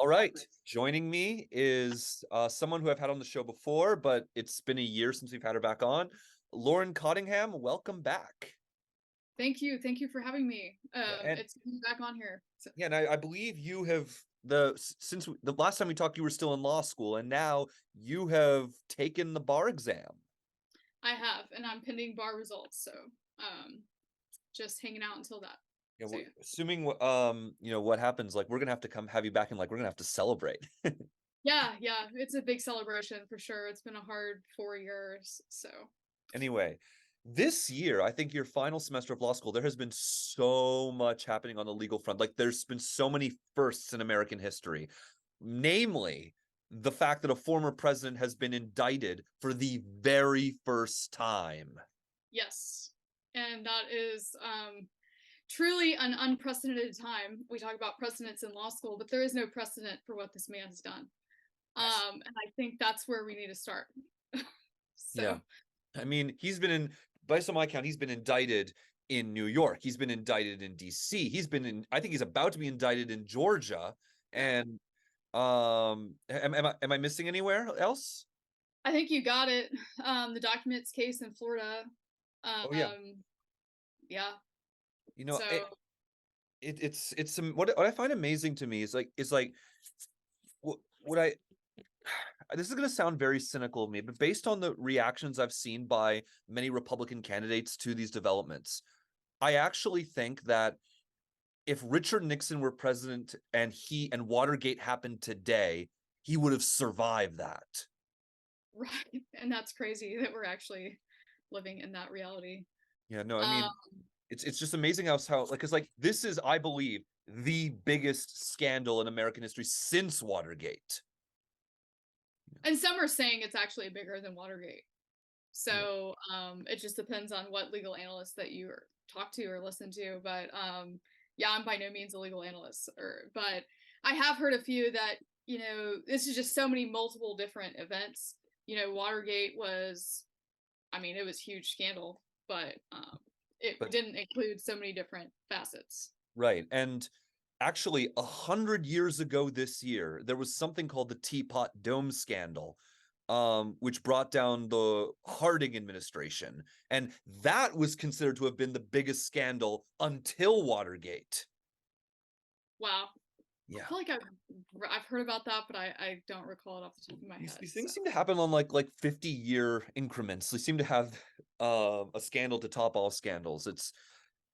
All right. Joining me is someone who I've had on the show before, but it's been a year since we've had her back on. Lauren Cottingham, welcome back. Thank you. Thank you for having me. Yeah, and It's good to be back on here. So, yeah, and I believe you have since the last time we talked, you were still in law school, and now you have taken the bar exam. I have, and I'm pending bar results. So, just hanging out until that. Yeah, So yeah. assuming what happens, like we're gonna have to come have you back, and like we're gonna have to celebrate. Yeah. It's a big celebration for sure. It's been a hard 4 years. So Anyway, this year, I think your final semester of law school, there has been so much happening on the legal front. Like, there's been so many firsts in American history, namely the fact that a former president has been indicted for the very first time. yes, and that is truly an unprecedented time. We talk about precedents in law school, but there is no precedent for what this man has done. Yes. And I think that's where we need to start. Yeah. So I mean, by some account, he's been indicted in New York. He's been indicted in DC. I think he's about to be indicted in Georgia. yeah. And am I missing anywhere else? I think you got it. The documents case in Florida. Oh yeah. Yeah. You know, So it's some what I find amazing to me is like what I this is going to sound very cynical of me, but based on the reactions I've seen by many Republican candidates to these developments, I actually think that if Richard Nixon were president and Watergate happened today, he would have survived that. right, and that's crazy that we're actually living in that reality. Yeah, no, I Um, mean, it's just amazing how like because like this is, I believe, the biggest scandal in American history since Watergate. and some are saying it's actually bigger than Watergate. Yeah. So it just depends on what legal analyst that you talk to or listen to. But yeah, I'm by no means a legal analyst, but I have heard a few that this is just so many multiple different events. Watergate was, I mean, it was a huge scandal, but it But didn't include so many different facets. right. And actually, 100 years ago this year, there was something called the Teapot Dome scandal, which brought down the Harding administration. And that was considered to have been the biggest scandal until Watergate. Wow. I Yeah. feel like I've heard about that, but I don't recall it off the top of my These, head. these So things seem to happen on like 50-year increments. They seem to have a scandal to top all scandals. It's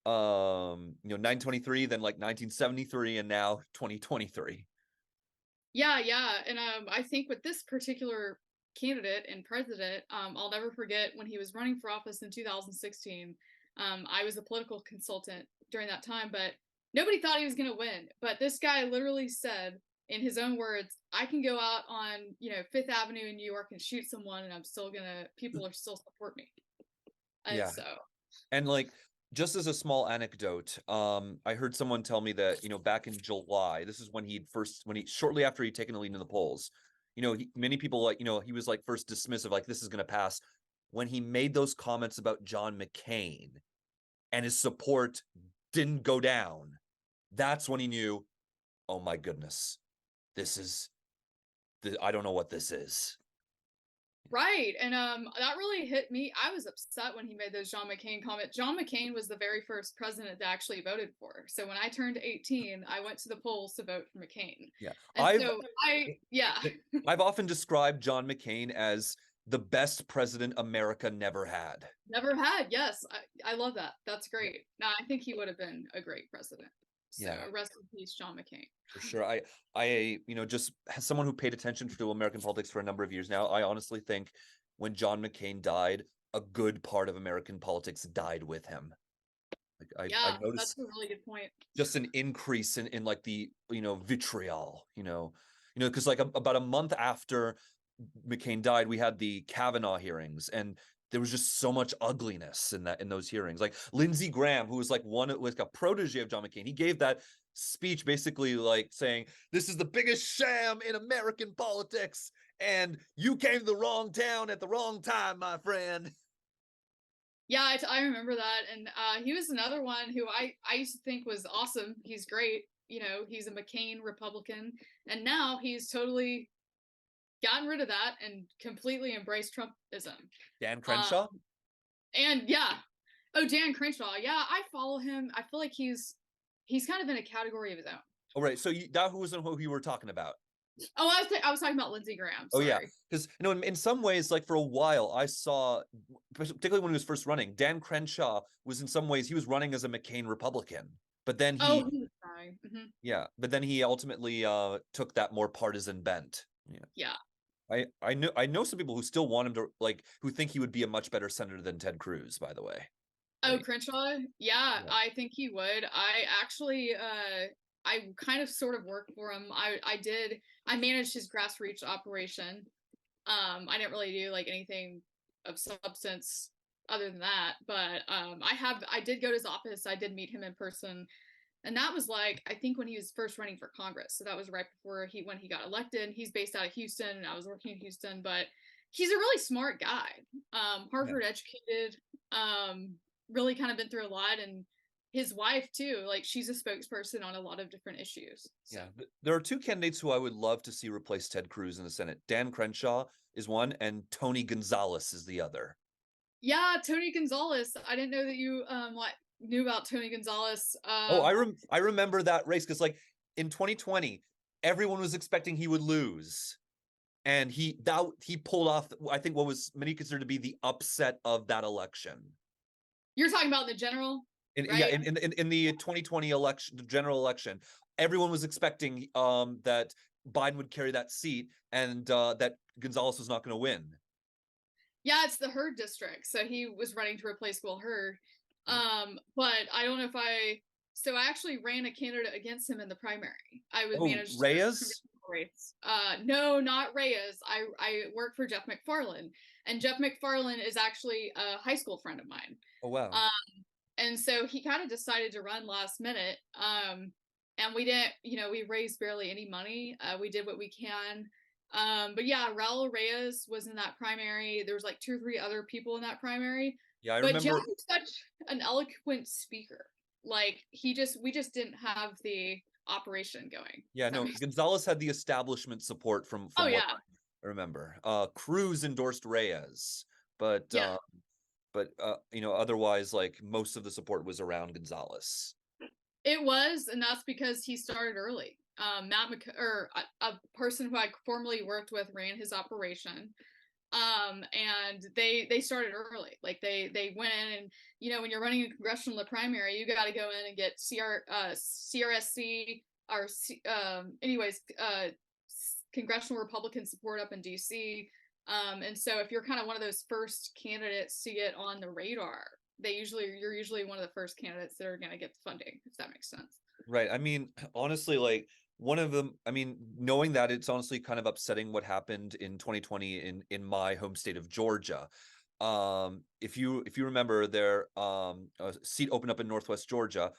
923, then like 1973, and now 2023. yeah, and I think with this particular candidate and president, I'll never forget when he was running for office in 2016. I was a political consultant during that time, but nobody thought he was going to win. But this guy literally said, in his own words, "I can go out on Fifth Avenue in New York and shoot someone, and people are still support me." And Yeah. so, And like, just as a small anecdote, I heard someone tell me that, back in July, this is when he shortly after he'd taken the lead in the polls, many people, like, he was like first dismissive, like this is going to pass. When he made those comments about John McCain and his support didn't go down, that's when he knew, oh my goodness, this is, I don't know what this is. right, and that really hit me. I was upset when he made those John McCain comments. John McCain was the very first president that actually voted for. So when I turned 18, I went to the polls to vote for McCain. Yeah. And so yeah, I've often described John McCain as the best president America never had. never had. Yes, I love that. That's Yeah. great. Now I think he would have been a great president. So Yeah, rest in peace, John McCain. for sure. Just as someone who paid attention to American politics for a number of years now, I honestly think when John McCain died, a good part of American politics died with him. Like I Yeah, that's noticed a really good point. just an increase in like the vitriol, because like about a month after McCain died, we had the Kavanaugh hearings, and there was just so much ugliness in those hearings. Like Lindsey Graham, who was like a protege of John McCain, he gave that speech basically like saying, "This is the biggest sham in American politics, and you came to the wrong town at the wrong time, my friend." Yeah, I remember that, and he was another one who I used to think was awesome. He's great. he's a McCain Republican, and now he's totally gotten rid of that and completely embraced Trumpism. Dan Crenshaw? And yeah. Oh, Dan Crenshaw. Yeah, I follow him. I feel like he's kind of in a category of his own. Oh, right. So that wasn't who you were talking about. Oh, I was talking about Lindsey Graham. Oh, yeah. Sorry. Because, in some ways, like for a while, I saw, particularly when he was first running, Dan Crenshaw was in some ways, he was running as a McCain Republican. But then he was trying. yeah, but then he ultimately took that more partisan bent. Yeah. I know some people who still want him to, like, who think he would be a much better senator than Ted Cruz, by the way. Oh, Crenshaw? Yeah, I think he would. I actually I kind of sort of worked for him. I managed his grassroots operation. I didn't really do like anything of substance other than that, but I did go to his office. I did meet him in person. And that was like, I think when he was first running for Congress. So that was right before when he got elected. He's based out of Houston, and I was working in Houston, but he's a really smart guy. Harvard educated, really kind of been through a lot, and his wife too, like she's a spokesperson on a lot of different issues. So. Yeah, there are two candidates who I would love to see replace Ted Cruz in the Senate. Dan Crenshaw is one, and Tony Gonzalez is the other. Yeah, Tony Gonzalez. I didn't know that you knew about Tony Gonzalez. I remember that race because, like, in 2020, everyone was expecting he would lose, and he pulled off, I think, what was many considered to be the upset of that election. You're talking about the general, right? Yeah, in the 2020 election, the general election, everyone was expecting that Biden would carry that seat, and that Gonzalez was not going to win. Yeah, it's the Hurd district, so he was running to replace Will Hurd. But I don't know if I actually ran a candidate against him in the primary. I was managed Reyes? No, not Reyes. I work for Jeff McFarland, and Jeff McFarland is actually a high school friend of mine. Oh, wow. And so he kind of decided to run last minute. And we didn't, we raised barely any money. We did what we can. But yeah, Raul Reyes was in that primary. There was like 2 or 3 other people in that primary. Yeah, I remember. Jeff is such an eloquent speaker. Like we just didn't have the operation going. Yeah, no, Gonzalez had the establishment support from what I remember. Cruz endorsed Reyes, but yeah. Otherwise, like, most of the support was around Gonzalez. It was, and that's because he started early. A person who I formerly worked with ran his operation. And they started early. Like they went in, and when you're running a congressional primary, you got to go in and get CRSC or congressional Republican support up in DC. And so if you're kind of one of those first candidates to get on the radar, you're usually one of the first candidates that are going to get the funding, if that makes sense. Right. I mean, honestly, like, one of them, knowing that, it's honestly kind of upsetting what happened in 2020 in my home state of Georgia. If you remember, there a seat opened up in Northwest Georgia.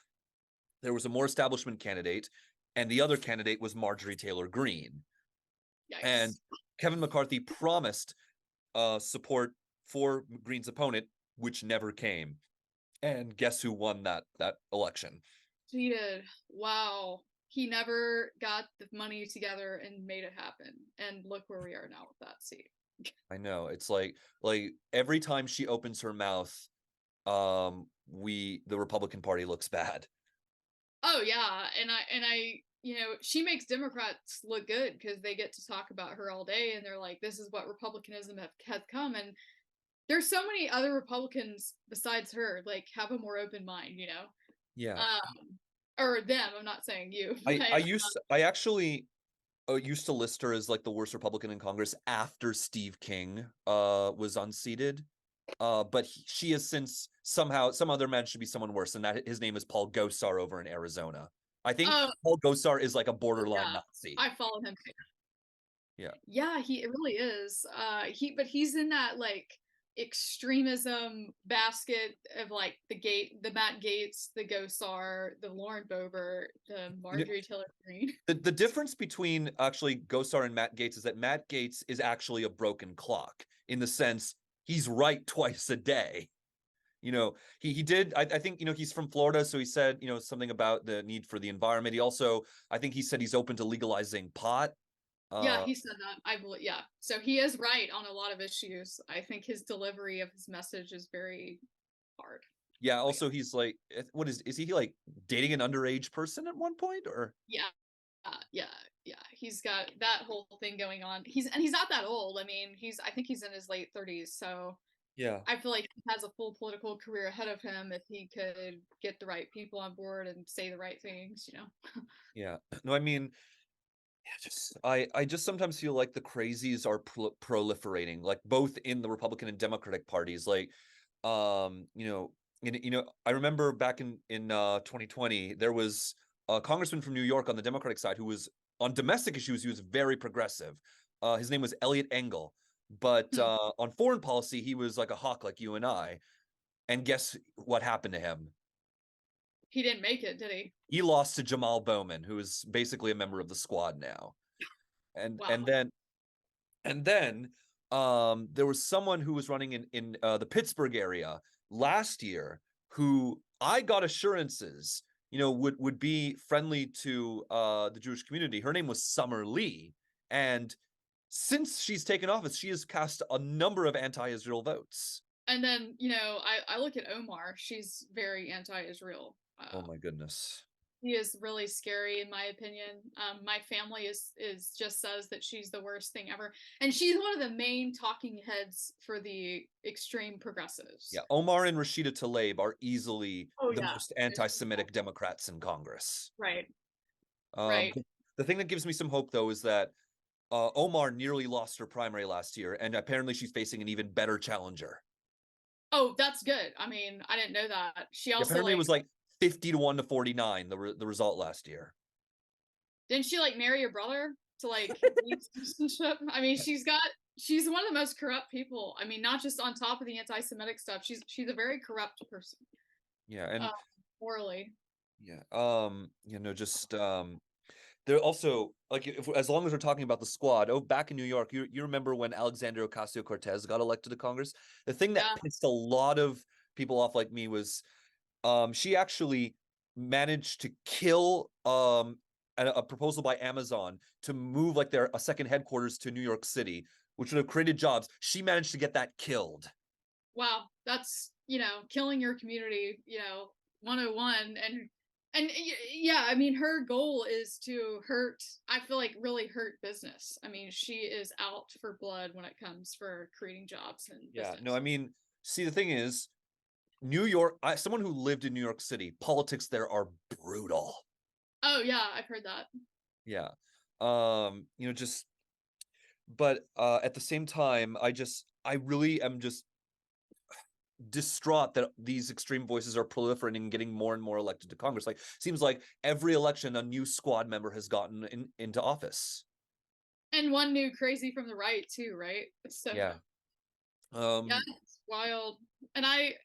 There was a more establishment candidate, and the other candidate was Marjorie Taylor Greene. Yikes. And Kevin McCarthy promised support for Greene's opponent, which never came. And guess who won that election? He did. Wow. He never got the money together and made it happen. And look where we are now with that seat. I know. It's like every time she opens her mouth, the Republican Party looks bad. Oh yeah, and I she makes Democrats look good because they get to talk about her all day, and they're like, this is what Republicanism has come. And there's so many other Republicans besides her, like, have a more open mind, Yeah. Or them. I'm not saying you. I actually used to list her as like the worst Republican in Congress after Steve King was unseated. But she has since somehow, some other man should be someone worse, and that his name is Paul Gosar over in Arizona. I think Paul Gosar is like a borderline Nazi. I follow him too. Yeah. Yeah, it really is. But he's in that like extremism basket of like the Matt Gaetz, the Gosar, the Lauren Boebert, the Marjorie Taylor Greene. The difference between actually Gosar and Matt Gaetz is that Matt Gaetz is actually a broken clock, in the sense he's right twice a day. He did. I think he's from Florida, so he said something about the need for the environment. He also, I think he said he's open to legalizing pot. Yeah, Uh, he said that. I believe. Yeah, so he is right on a lot of issues. I think his delivery of his message is very hard. yeah. But Also, he's like, what is he like dating an underage person at one point, or? yeah, yeah, yeah. He's got that whole thing going on. He's not that old. I mean, I think he's in his late 30s. So Yeah, I feel like he has a full political career ahead of him if he could get the right people on board and say the right things. yeah. No, I mean, yeah, I just sometimes feel like the crazies are proliferating, like both in the Republican and Democratic parties. Like, um, you know, I remember back in 2020, there was a congressman from New York on the Democratic side who was on domestic issues. He was very progressive. His name was Elliot Engel, but on foreign policy, he was like a hawk, like you and I. And guess what happened to him? He didn't make it, did he? He lost to Jamal Bowman, who is basically a member of the squad now. And Wow. and then And then there was someone who was running in the Pittsburgh area last year who I got assurances, would be friendly to the Jewish community. Her name was Summer Lee, and since she's taken office, she has cast a number of anti-Israel votes. And then, I look at Omar. She's very anti-Israel. Oh my goodness. He is really scary, in my opinion. My family is just says that she's the worst thing ever, and she's one of the main talking heads for the extreme progressives. Yeah, Omar and Rashida Tlaib are easily Oh the yeah, most anti-Semitic Democrats in Congress. right, Um, right. the thing that gives me some hope, though, is that Omar nearly lost her primary last year, and apparently she's facing an even better challenger. Oh, that's good. I mean, I didn't know that. She Yeah, also apparently it was like 50 to 1 to 49, the result last year. didn't she marry your brother to lead citizenship? I mean, she's one of the most corrupt people. I mean, not just on top of the anti-Semitic stuff. She's a very corrupt person. Yeah, and Uh, Morally. yeah, just they're also like, if as long as we're talking about the squad. Oh, back in New York, you remember when Alexandria Ocasio-Cortez got elected to Congress? The thing that Yeah. pissed a lot of people off like me was she actually managed to kill a proposal by Amazon to move like a second headquarters to New York City, which would have created jobs. She managed to get that killed. Wow, that's killing your community 101. And yeah, I mean, her goal is to hurt, I feel like, really hurt business. I mean, she is out for blood when it comes for creating jobs and Yeah, no, business. I mean, see, the thing is, New York, someone who lived in New York City, politics there are brutal. Oh yeah, I've heard that. Yeah. Just, but at the same time, I really am just distraught that these extreme voices are proliferating and getting more and more elected to Congress. Like, seems like every election a new squad member has gotten into office. And one new crazy from the right too, right? So Yeah. yeah, Um, it's wild. And I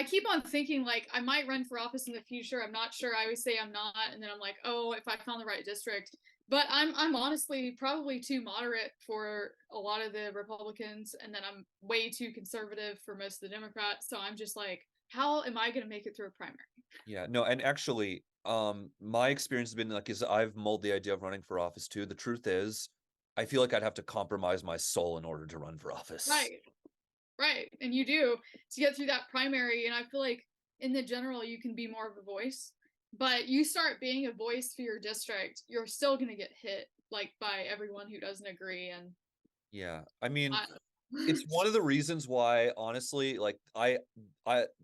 keep on thinking I might run for office in the future. I'm not sure. I always say I'm not, and then I'm like, oh, if I found the right district. But I'm honestly probably too moderate for a lot of the Republicans, and then I'm way too conservative for most of the Democrats. So I'm just like, how am I going to make it through a primary? yeah, no, and actually, my experience has been like, is I've mulled the idea of running for office too. The truth is, I feel like I'd have to compromise my soul in order to run for office. Right, right. And you do to get through that primary. And I feel like in the general, you can be more of a voice, but you start being a voice for your district, you're still going to get hit by everyone who doesn't agree. And Yeah, I mean, I, it's one of the reasons why, honestly, like I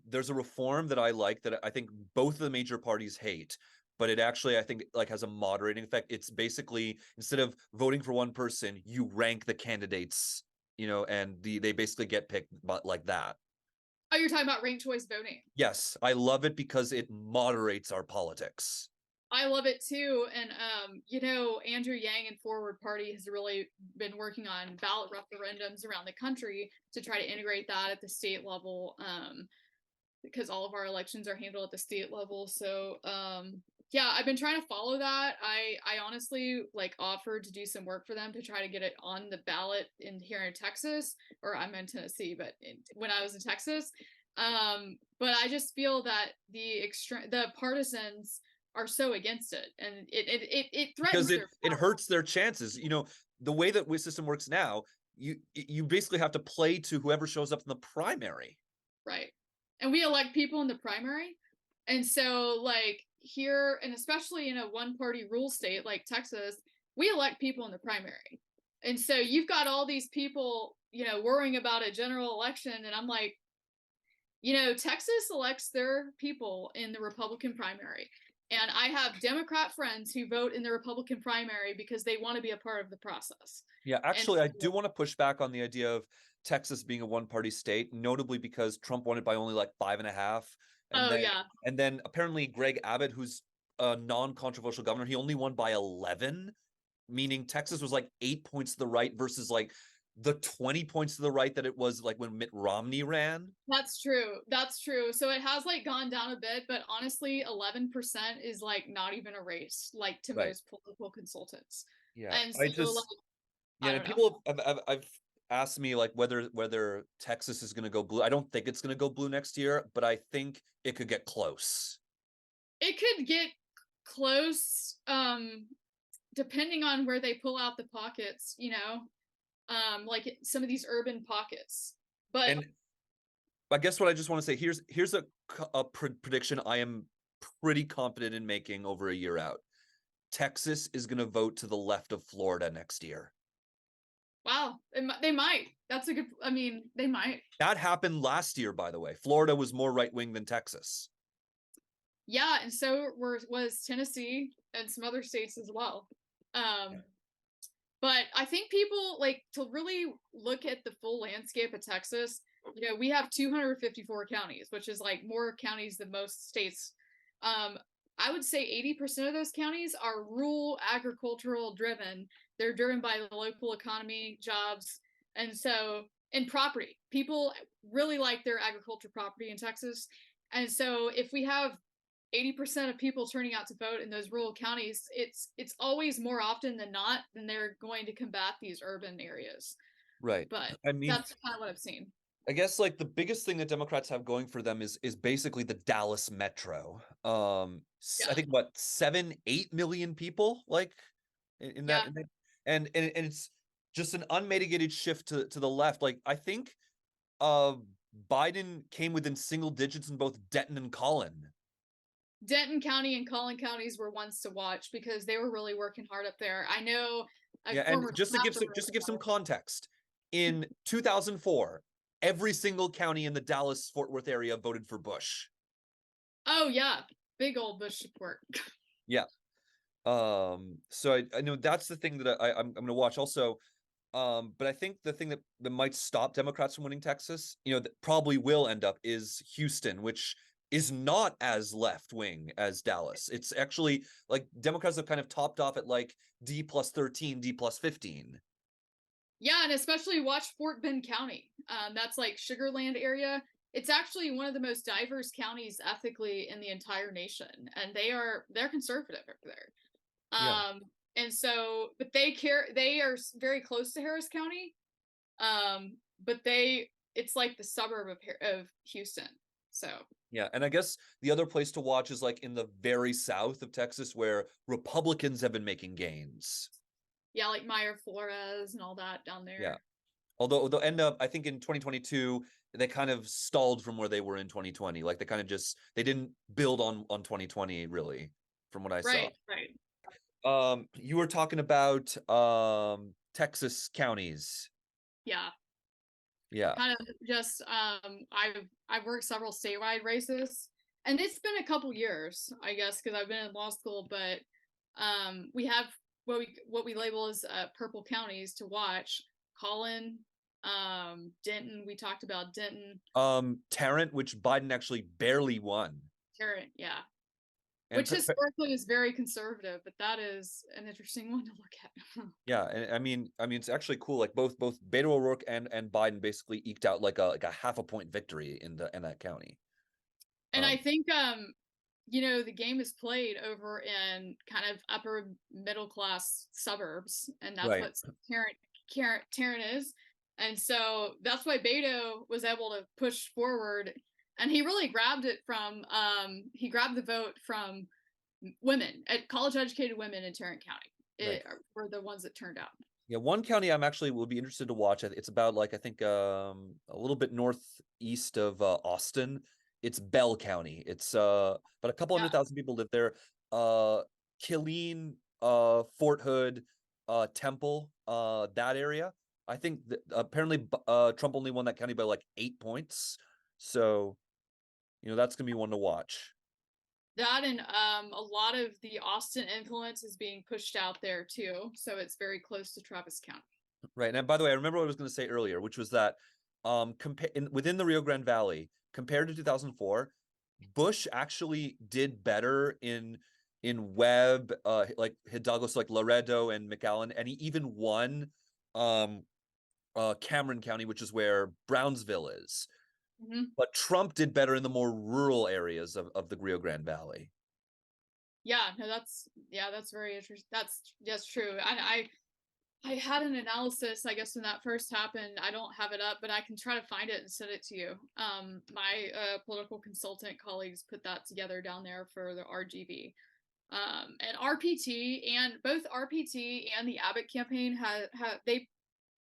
there's a reform that I like that I think both of the major parties hate, but it actually I think like has a moderating effect. It's basically, instead of voting for one person, you rank the candidates, and they basically get picked, but like that. oh, you're talking about ranked choice voting. Yes, I love it because it moderates our politics. I love it too. And Andrew Yang and Forward Party has really been working on ballot referendums around the country to try to integrate that at the state level. Because all of our elections are handled at the state level. So yeah, I've been trying to follow that. I honestly offered to do some work for them to try to get it on the ballot here in Texas, or I'm in Tennessee, but when I was in Texas, But I just feel that the partisans are so against it, and it because threatens their it power. hurts their chances. The way that the system works now, you basically have to play to whoever shows up in the primary. Right. And we elect people in the primary. And so, like, here, and especially in a one party rule state like Texas, we elect people in the primary. And so you've got all these people, worrying about a general election. And I'm like, Texas elects their people in the Republican primary. And I have Democrat friends who vote in the Republican primary because they want to be a part of the process. Yeah, And actually, I so, do want to push back on the idea of Texas being a one-party state, notably because Trump won it by only like 5.5, and oh, then yeah. and then apparently Greg Abbott, who's a non-controversial governor, he only won by 11, meaning Texas was like 8 points to the right versus like the 20 points to the right that it was like when Mitt Romney ran. That's true. That's true. So it has like gone down a bit, but honestly, 11% is like not even a race, like to Right. most political consultants. Yeah. And so, like, Yeah, I and don't know. people I've asked me like whether Texas is going to go blue. I don't think it's going to go blue next year, but I think it could get close. It could get close, depending on where they pull out the pockets, like some of these urban pockets. But And I guess what I just want to say, here's a prediction I am pretty confident in making over a year out. Texas is going to vote to the left of Florida next year. wow, they might. That's a good. I mean, they might. That happened last year, by the way. Florida was more right wing than Texas. Yeah, and so was Tennessee and some other states as well. Um, But I think people like to really look at the full landscape of Texas. We have 254 counties, which is like more counties than most states. Um, I would say 80% of those counties are rural agricultural driven. They're driven by the local economy, jobs, and property. People really like their agriculture property in Texas. And so if we have 80% of people turning out to vote in those rural counties, it's always more often than not, then they're going to combat these urban areas. Right. But I mean, that's kind of what I've seen. I guess like the biggest thing that Democrats have going for them is basically the Dallas metro. I Yeah. think what 7-8 million people like in that, Yeah. in that and it's just an unmitigated shift to the left. Like I think uh Biden came within single digits in both Denton and Collin. Denton County and Collin counties were ones to watch because they were really working hard up there. I know a Yeah, and former just to give some context, in 2004, every single county in the Dallas Fort Worth area voted for Bush. Oh yeah, big old Bush support. Yeah. So I know that's the thing that I'm going to watch also. But I think the thing that might stop Democrats from winning Texas, that probably will end up is Houston, which is not as left wing as Dallas. It's actually like Democrats have kind of topped off at like D plus 13, D plus 15. Yeah, and especially watch Fort Bend County. That's like Sugar Land area. It's actually one of the most diverse counties ethically in the entire nation, and they're conservative over there. Yeah. And so, but they are very close to Harris County. But it's like the suburb of Houston. So Yeah, and I guess the other place to watch is like in the very south of Texas where Republicans have been making gains. yeah, like Meyer Flores and all that down Yeah. there. Although they'll end up, I think in 2022, they kind of stalled from where they were in 2020. Like they kind of they didn't build on 2020 really, from what I saw. Right, right. You were talking about Texas counties. Yeah. Yeah. Kind of just I've worked several statewide races, and it's been a couple years, I guess, because I've been in law school, but we have what we label as purple counties to watch. Collin, Denton, we talked about Denton. Tarrant, which Biden actually barely won. Tarrant, yeah. And Which historically is very conservative, but that is an interesting one to look at. yeah, and I mean it's actually cool. Like both Beto O'Rourke and Biden basically eked out like a half a point victory in that county. And I think the game is played over in kind of upper middle class suburbs, and that's Right. what Tarrant is. And so that's why Beto was able to push forward And he really grabbed it from he grabbed the vote from women, at college educated women in Tarrant County. Right. Were the ones that turned out. Yeah, one county I'm actually will be interested to watch. It's about like I think a little bit northeast of Austin. It's Bell County. It's but a couple Yeah. 100,000 people live there. Killeen, Fort Hood, Temple, that area. I think that apparently Trump only won that county by like 8 points. So, that's gonna be one to watch. That and a lot of the Austin influence is being pushed out there too, so it's very close to Travis County. Right. And by the way, I remember what I was going to say earlier, which was that within the Rio Grande Valley, compared to 2004, Bush actually did better in Webb, like Hidalgo, so like Laredo and McAllen, and he even won Cameron County, which is where Brownsville is. Mm-hmm. But Trump did better in the more rural areas of the Rio Grande Valley. Yeah, no, that's very interesting. That's true. I had an analysis, I guess, when that first happened. I don't have it up, but I can try to find it and send it to you. My political consultant colleagues put that together down there for the RGV. And RPT, and both RPT and the Abbott campaign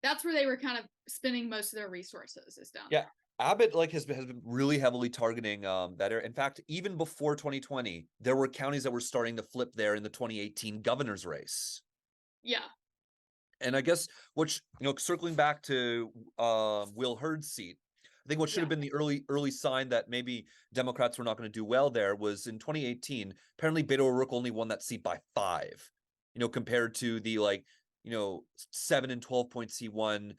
that's where they were kind of spending most of their resources, is down Yeah. Abbott has been really heavily targeting that area. In fact, even before 2020, there were counties that were starting to flip there in the 2018 governor's race. Yeah. And I guess circling back to Will Hurd's seat, I think what should have been the early sign that maybe Democrats were not going to do well there was in 2018. Apparently, Beto O'Rourke only won that seat by 5. Compared to the 7 and 12 points he won.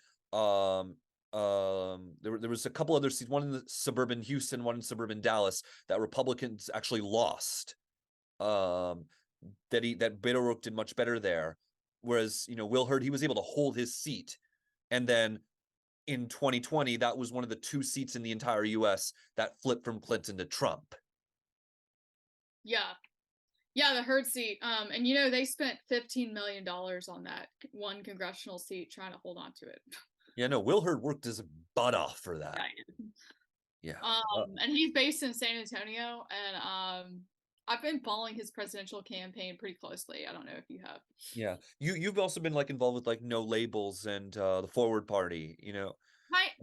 There was a couple other seats, one in the suburban Houston, one in suburban Dallas, that Republicans actually lost. That Beto O'Rourke did much better there. Whereas, Will Hurd, he was able to hold his seat. And then in 2020, that was one of the 2 seats in the entire US that flipped from Clinton to Trump. Yeah. Yeah, the Hurd seat. And they spent $15 million on that one congressional seat trying to hold on to it. Yeah, no, Will Hurd worked his butt off for that. Yeah. And he's based in San Antonio, and I've been following his presidential campaign pretty closely. I don't know if you have. Yeah. You've also been involved with No Labels and the Forward Party,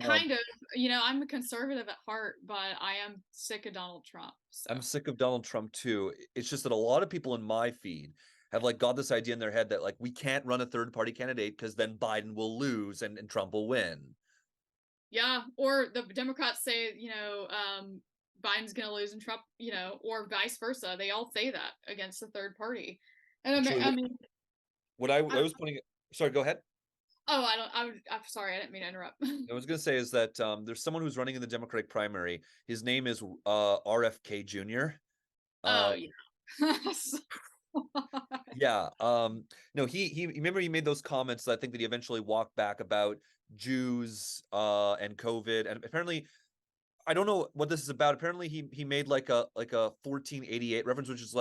Kind of. I'm a conservative at heart, but I am sick of Donald Trump. So. I'm sick of Donald Trump too. It's just that a lot of people in my feed have got this idea in their head that we can't run a third party candidate because then Biden will lose and Trump will win. Yeah, or the Democrats say, Biden's going to lose and Trump, or vice versa. They all say that against the third party. And Actually, I mean, what I was pointing. Sorry, go ahead. Oh, I'm sorry, I didn't mean to interrupt. I was going to say is that there's someone who's running in the Democratic primary. His name is RFK Jr. Oh yeah. Yeah. No, he remember he made those comments that I think that he eventually walked back about Jews and COVID. And apparently, I don't know what this is about. Apparently he made a 1488 reference, which is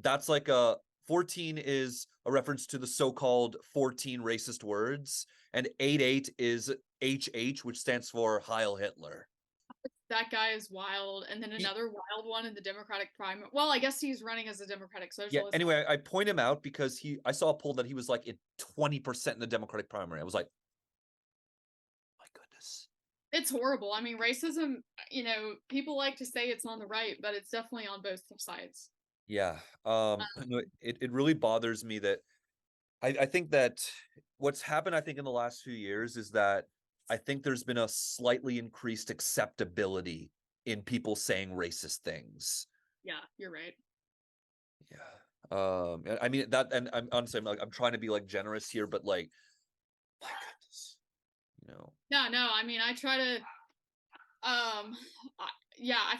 that's a 14 is a reference to the so-called 14 racist words, and 88 is HH, which stands for Heil Hitler. That guy is wild. And then another wild one in the Democratic primary. Well, I guess he's running as a Democratic socialist. Yeah. Anyway, I point him out because I saw a poll that he was at 20% in the Democratic primary. I was like, my goodness. It's horrible. I mean, racism, people like to say it's on the right, but it's definitely on both sides. Yeah. It really bothers me that I think that what's happened, I think, in the last few years is that I think there's been a slightly increased acceptability in people saying racist things. Yeah, you're right. Yeah. I mean that, and I'm honestly, I'm trying to be generous here, but my goodness, No, I mean, I try to, I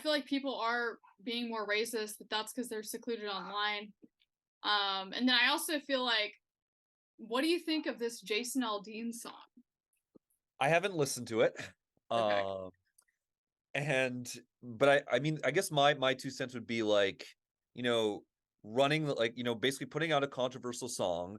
feel like people are being more racist, but that's because they're secluded online. And then I also feel what do you think of this Jason Aldean song? I haven't listened to it. Okay. But I mean, I guess my 2 cents would be running basically putting out a controversial song,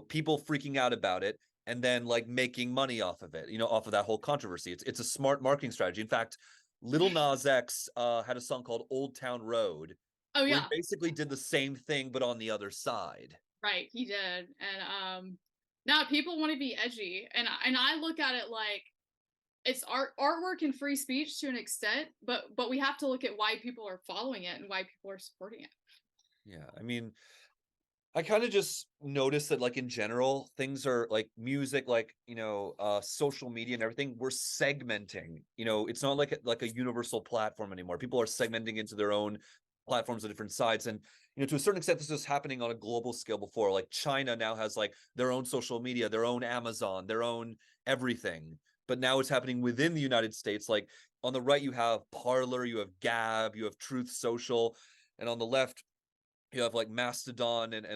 people freaking out about it, and then making money off of it, off of that whole controversy. It's a smart marketing strategy. In fact, Lil Nas X had a song called Old Town Road, Oh where he yeah, basically did the same thing but on the other side. right. He did, and now people want to be edgy, and I look at it like it's artwork and free speech to an extent, but we have to look at why people are following it and why people are supporting it. Yeah, I mean, I kind of just noticed that, like, in general, things are like music, like, social media and everything, we're segmenting. It's not like a universal platform anymore. People are segmenting into their own platforms on different sides. And, to a certain extent, this was happening on a global scale before. Like China now has like their own social media, their own Amazon, their own everything. But now it's happening within the United States. Like on the right, you have Parler, you have Gab, you have Truth Social, and on the left, you have like Mastodon and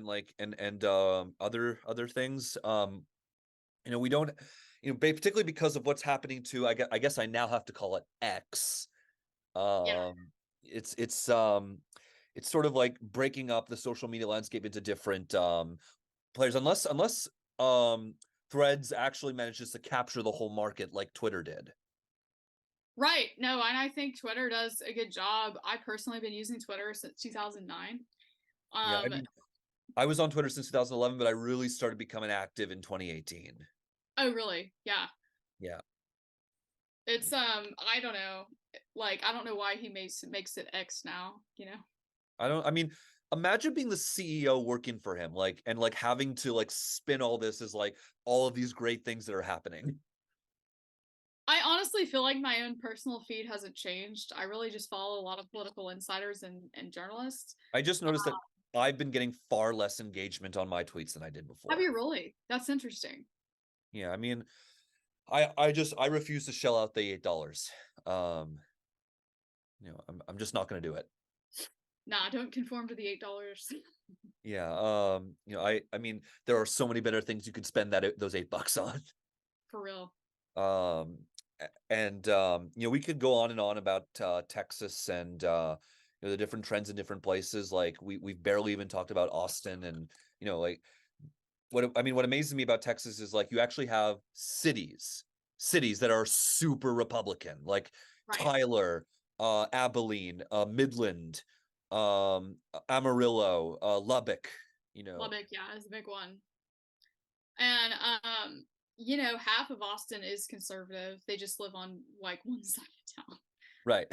other things. We don't, particularly because of what's happening to, I guess I now have to call it X. Yeah. Um, it's sort of like breaking up the social media landscape into different players, unless Threads actually manages to capture the whole market like Twitter did. Right. No, and I think Twitter does a good job. I personally have been using Twitter since 2009. Yeah, I Um, mean, I was on Twitter since 2011, but I really started becoming active in 2018. oh really? Yeah. Yeah. It's I don't know. Like I don't know why he makes it X now. I mean, imagine being the CEO working for him, like, and like having to like spin all this as like all of these great things that are happening. I honestly feel like my own personal feed hasn't changed. I really just follow a lot of political insiders and journalists. I just noticed that I've been getting far less engagement on my tweets than I did Have before. you really? That's interesting. Yeah, I mean, I refuse to shell out the $8. Um, I'm just not going to do it. Nah, don't conform to the $8. Yeah, I mean, there are so many better things you could spend those $8 on. For real. Um, and we could go on and on about Texas and the different trends in different places. Like we've barely even talked about Austin, and like what amazes me about Texas is like you actually have cities that are super Republican, like Right. Tyler, Abilene, Midland, Amarillo, Lubbock. Lubbock, yeah, is a big one. And half of Austin is conservative. They just live on like one side of town. Right.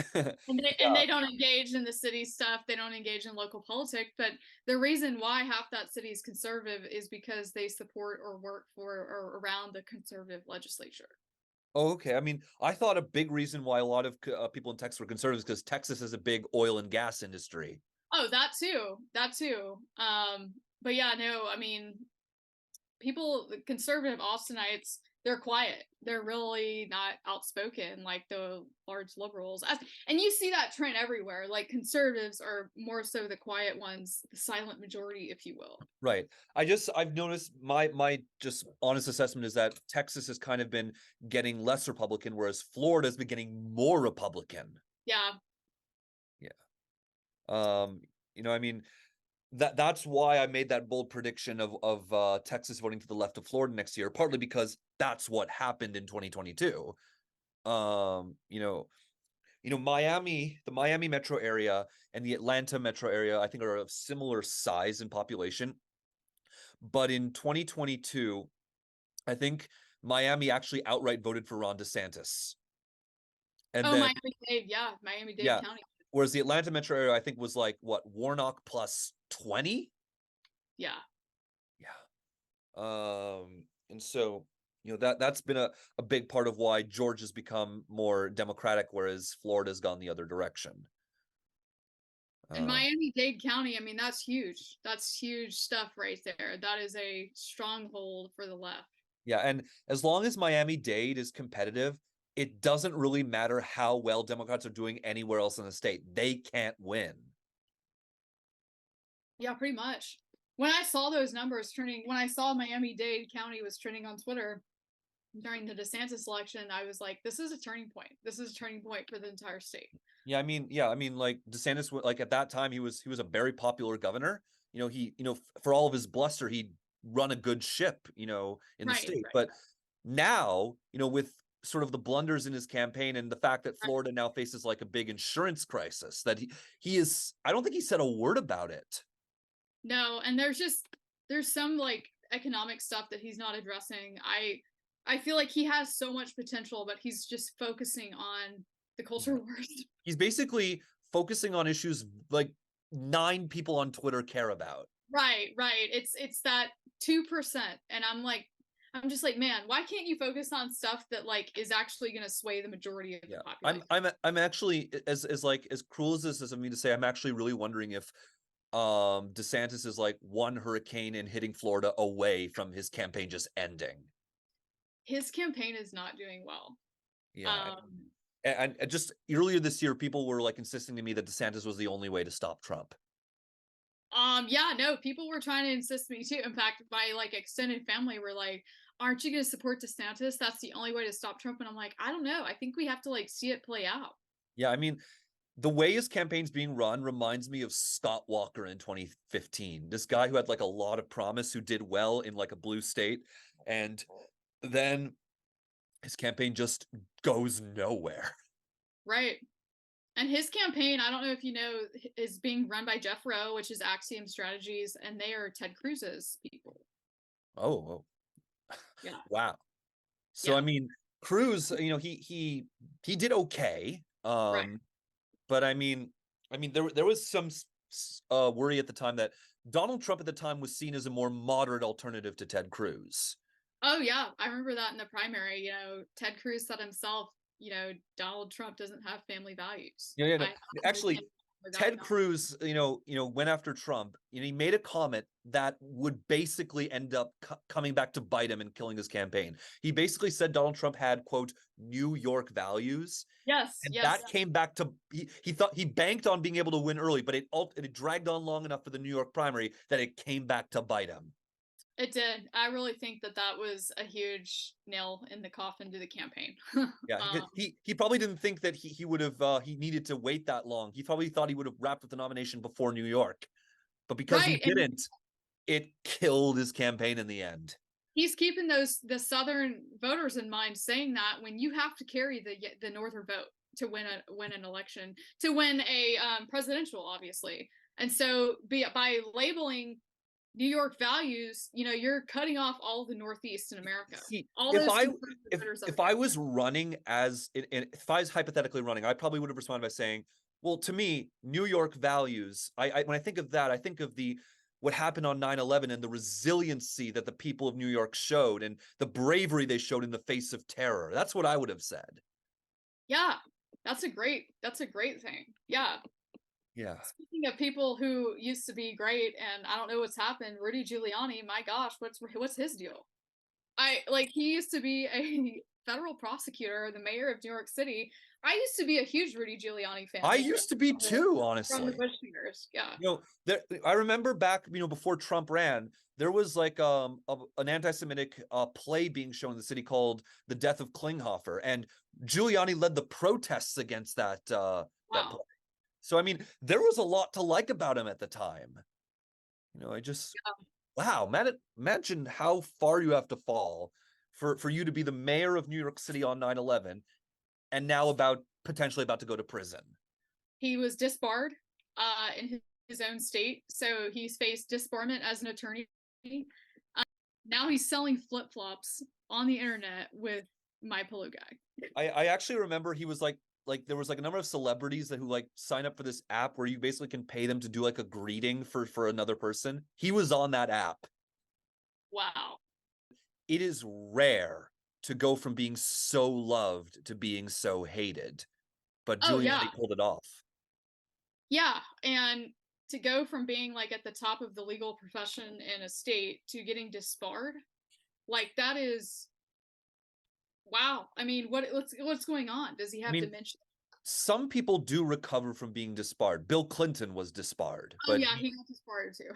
And they don't engage in the city stuff. They don't engage in local politics. But the reason why half that city is conservative is because they support or work for or around the conservative legislature. Oh, okay. I mean, I thought a big reason why a lot of people in Texas were conservatives because Texas has a big oil and gas industry. Oh, that too. That too. But yeah, no, I mean, people, conservative Austinites, they're quiet. They're really not outspoken like the large liberals. And you see that trend everywhere. Like conservatives are more so the quiet ones, the silent majority, if you will. Right. I've noticed my just honest assessment is that Texas has kind of been getting less Republican, whereas Florida's been getting more Republican. Yeah. Yeah. I mean, that's why I made that bold prediction of Texas voting to the left of Florida next year, partly because that's what happened in 2022. Miami, the Miami metro area and the Atlanta metro area, I think are of similar size in population. But in 2022, I think Miami actually outright voted for Ron DeSantis. And Oh, then, Miami-Dade, yeah, Miami-Dade yeah, County. whereas the Atlanta metro area, I think was like what, Warnock plus 20? Yeah. Yeah. And so, that's been a big part of why Georgia's become more Democratic, whereas Florida's gone the other direction. And Um, Miami-Dade County, I mean, that's huge. That's huge stuff right there. That is a stronghold for the left. yeah, and as long as Miami-Dade is competitive, it doesn't really matter how well Democrats are doing anywhere else in the state. They can't win. Yeah, pretty much. When I saw those numbers when I saw Miami-Dade County was trending on Twitter during the DeSantis election, I was like, this is a turning point. This is a turning point for the entire state. Yeah, I mean, like DeSantis, like at that time, he was a very popular governor. For all of his bluster, he run a good ship, in the Right, state. right. But now, with sort of the blunders in his campaign and the fact that Florida now faces like a big insurance crisis, that he is, I don't think he said a word about it. No, and there's some like economic stuff that he's not addressing. I feel like he has so much potential, but he's just focusing on the culture wars. He's basically focusing on issues like 9 people on Twitter care about. Right, right. It's that 2%, and I'm just like, man, why can't you focus on stuff that like is actually going to sway the majority of the population? I'm actually, as like as cruel as this is of me to say, I'm actually really wondering if DeSantis is like one hurricane and hitting Florida away from his campaign just ending. His campaign is not doing well. Yeah. And just earlier this year, people were like insisting to me that DeSantis was the only way to stop Trump. Yeah, no, people were trying to insist me too. In fact, my like extended family were like, aren't you going to support DeSantis? That's the only way to stop Trump. And I'm like, I don't know. I think we have to like see it play out. Yeah, I mean, the way his campaign's being run reminds me of Scott Walker in 2015. This guy who had like a lot of promise, who did well in like a blue state, and then his campaign just goes nowhere. Right. And his campaign, I don't know if you know, is being run by Jeff Rowe, which is Axiom Strategies, and they are Ted Cruz's people. Oh, yeah. Wow. So yeah. I mean, Cruz, you know, he did okay. Right. But I mean, there was some worry at the time that Donald Trump at the time was seen as a more moderate alternative to Ted Cruz. Oh yeah, I remember that in the primary. You know, Ted Cruz said himself, you know, Donald Trump doesn't have family values. Yeah, no. Actually, Ted Cruz, you know, went after Trump. You know, he made a comment that would basically end up coming back to bite him and killing his campaign. He basically said Donald Trump had, quote, New York values. Yes, and that came back to he thought he banked on being able to win early, but it dragged on long enough for the New York primary that it came back to bite him. It did. I really think that was a huge nail in the coffin to the campaign. Yeah, he probably didn't think that he would have he needed to wait that long. He probably thought he would have wrapped with the nomination before New York, but because he didn't, it killed his campaign in the end. He's keeping the Southern voters in mind, saying that when you have to carry the Northern vote to win an election, to win a presidential, obviously, and so by labeling New York values, you know, you're cutting off all the Northeast in America. See, if I was running if I was hypothetically running, I probably would have responded by saying, well, to me, New York values, when I think of that, I think of what happened on 9/11 and the resiliency that the people of New York showed and the bravery they showed in the face of terror. That's what I would have said. Yeah, that's a great thing. Yeah. Yeah. Speaking of people who used to be great, and I don't know what's happened, Rudy Giuliani, my gosh, what's his deal? He used to be a federal prosecutor, the mayor of New York City. I used to be a huge Rudy Giuliani fan. I used to be too, honestly. From the Bush years, yeah. You know, I remember back, you know, before Trump ran, there was like an anti-Semitic play being shown in the city called "The Death of Klinghoffer," and Giuliani led the protests against that that play. So I mean, there was a lot to like about him at the time. You know, wow, man, imagine how far you have to fall for you to be the mayor of New York City on 9/11 and now potentially about to go to prison. He was disbarred in his own state, so he's faced disbarment as an attorney. Now he's selling flip-flops on the internet with My Pillow Guy. I actually remember he was like there was like a number of celebrities who like sign up for this app where you basically can pay them to do like a greeting for another person. He was on that app. Wow. It is rare to go from being so loved to being so hated, but Giuliani pulled it off. Yeah, and to go from being like at the top of the legal profession in a state to getting disbarred, like that is wow. I mean, what's going on? Does he have dementia? Some people do recover from being disbarred. Bill Clinton was disbarred. Oh, yeah, he got disbarred too.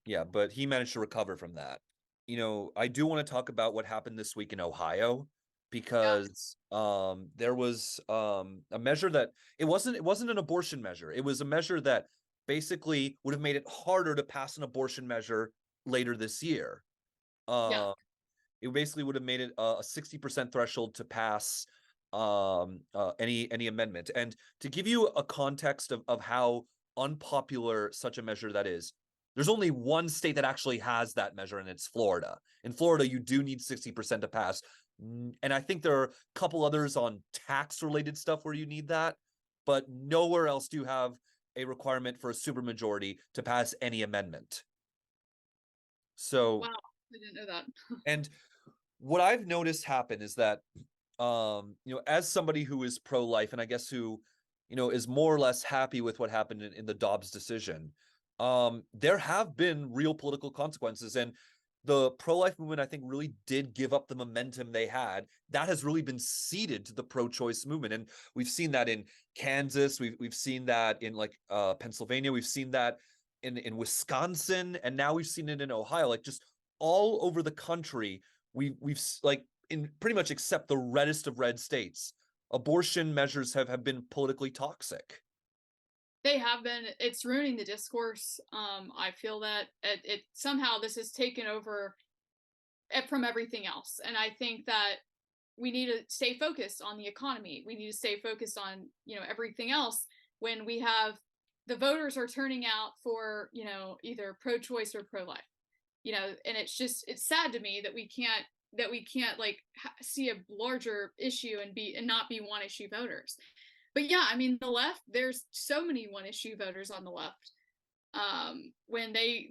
Yeah, but he managed to recover from that. You know, I do want to talk about what happened this week in Ohio, because there was a measure that it wasn't an abortion measure. It was a measure that basically would have made it harder to pass an abortion measure later this year. it basically would have made it a 60% threshold to pass any amendment. And to give you a context of how unpopular such a measure that is, there's only one state that actually has that measure, and it's Florida. In Florida, you do need 60% to pass. And I think there are a couple others on tax related stuff where you need that, but nowhere else do you have a requirement for a supermajority to pass any amendment. So, Wow, I didn't know that. and what I've noticed happen is that, as somebody who is pro-life, and I guess who, is more or less happy with what happened in the Dobbs decision, there have been real political consequences. And the pro-life movement, I think, really did give up the momentum they had. That has really been ceded to the pro-choice movement. And we've seen that in Kansas. We've seen that in Pennsylvania. We've seen that in Wisconsin. And now we've seen it in Ohio, like just all over the country. We've like, in pretty much except the reddest of red states, abortion measures have been politically toxic. They have been. It's ruining the discourse. I feel that it somehow this has taken over from everything else, and I think that we need to stay focused on the economy. We need to stay focused on everything else when we have the voters are turning out for either pro-choice or pro-life. And it's sad to me that we can't like see a larger issue and not be one issue voters. But yeah, I mean, the left, there's so many one issue voters on the left. When they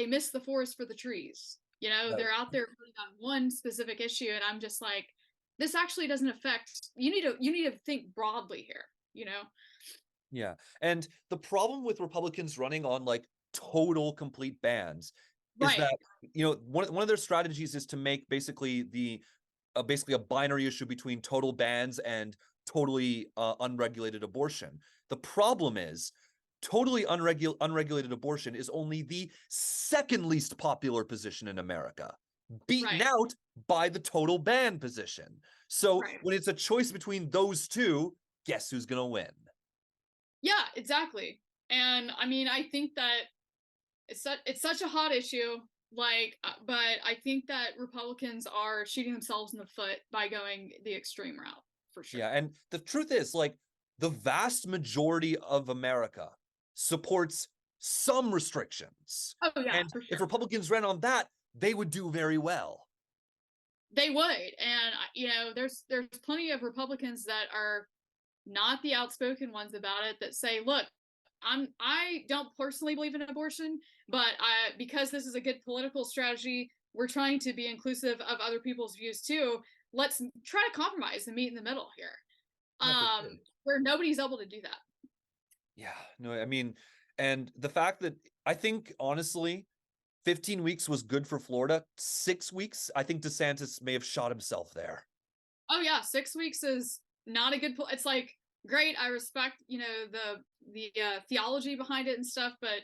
miss the forest for the trees. Right. They're out there voting on one specific issue, and I'm just like, this actually doesn't affect. You need to think broadly here. Yeah. And the problem with Republicans running on like total complete bans is Right. that, one of their strategies is to make basically basically a binary issue between total bans and totally unregulated abortion. The problem is totally unregulated abortion is only the second least popular position in America, beaten Right. out by the total ban position. So Right. when it's a choice between those two, guess who's going to win? Yeah, exactly. And I mean, I think that it's such a hot issue. But I think that Republicans are shooting themselves in the foot by going the extreme route for sure. Yeah, and the truth is, like, the vast majority of America supports some restrictions. Oh yeah, And for if sure. Republicans ran on that, they would do very well. They would, and there's plenty of Republicans that are not the outspoken ones about it that say, look, I don't personally believe in abortion, but because this is a good political strategy, we're trying to be inclusive of other people's views too. Let's try to compromise and meet in the middle here. No, for sure. Where nobody's able to do that. Yeah, no, I mean, and the fact that I think honestly, 15 weeks was good for Florida. 6 weeks, I think DeSantis may have shot himself there. Oh yeah, 6 weeks is not a good. It's like great. I respect the theology behind it and stuff, but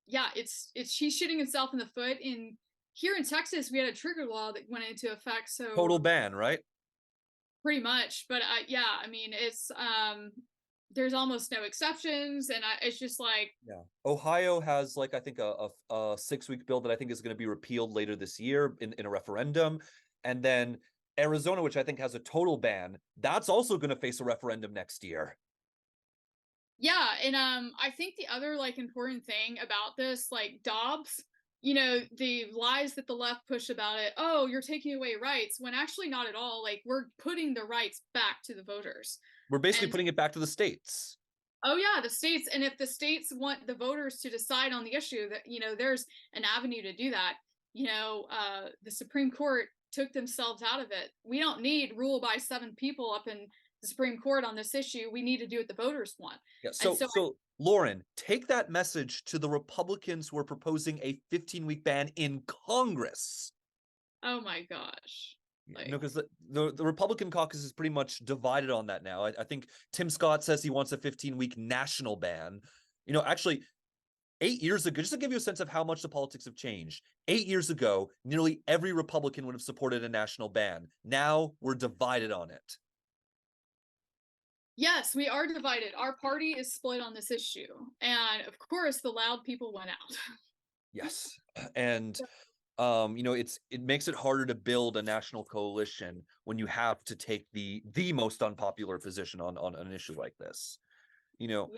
yeah, it's he's shooting himself in the foot. In here in Texas, we had a trigger law that went into effect, so Total ban, right? pretty much. But yeah, I mean, it's there's almost no exceptions, and it's just like, Yeah. Ohio has like, I think a 6 week bill that I think is going to be repealed later this year in a referendum. And then Arizona, which I think has a total ban, that's also going to face a referendum next year. yeah. And I think the other like important thing about this, like Dobbs, the lies that the left push about it, oh, you're taking away rights, when actually not at all. Like, we're putting the rights back to the voters. We're basically And putting it back to the states. oh yeah, the states. And if the states want the voters to decide on the issue, that there's an avenue to do that. The Supreme Court took themselves out of it. We don't need rule by 7 people up in the Supreme Court on this issue. We need to do what the voters want. Yeah. And So Lauren, take that message to the Republicans who are proposing a 15-week ban in Congress. oh my gosh. Like, No, because the Republican caucus is pretty much divided on that now. I think Tim Scott says he wants a 15-week national ban. Actually, 8 years ago, just to give you a sense of how much the politics have changed, 8 years ago, nearly every Republican would have supported a national ban. Now we're divided on it. yes, we are divided. Our party is split on this issue. And of course, the loud people went out. Yes. And it makes it harder to build a national coalition when you have to take the most unpopular position on an issue like this. You know,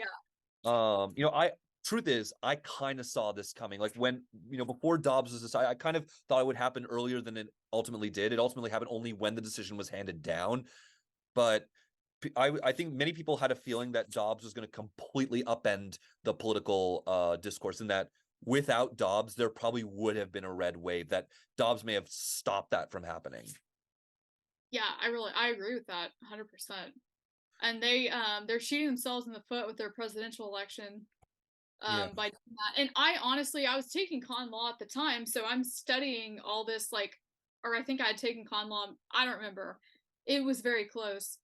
Yeah. I truth is I kind of saw this coming. Like when, before Dobbs was decided, I kind of thought it would happen earlier than it ultimately did. It ultimately happened only when the decision was handed down. But I think many people had a feeling that Dobbs was going to completely upend the political discourse, and that without Dobbs, there probably would have been a red wave, that Dobbs may have stopped that from happening. Yeah, I agree with that 100%. And they're shooting themselves in the foot with their presidential election Yeah. by doing that. And I was taking con law at the time, so I'm studying all this, like, or I think I had taken con law. I don't remember. It was very close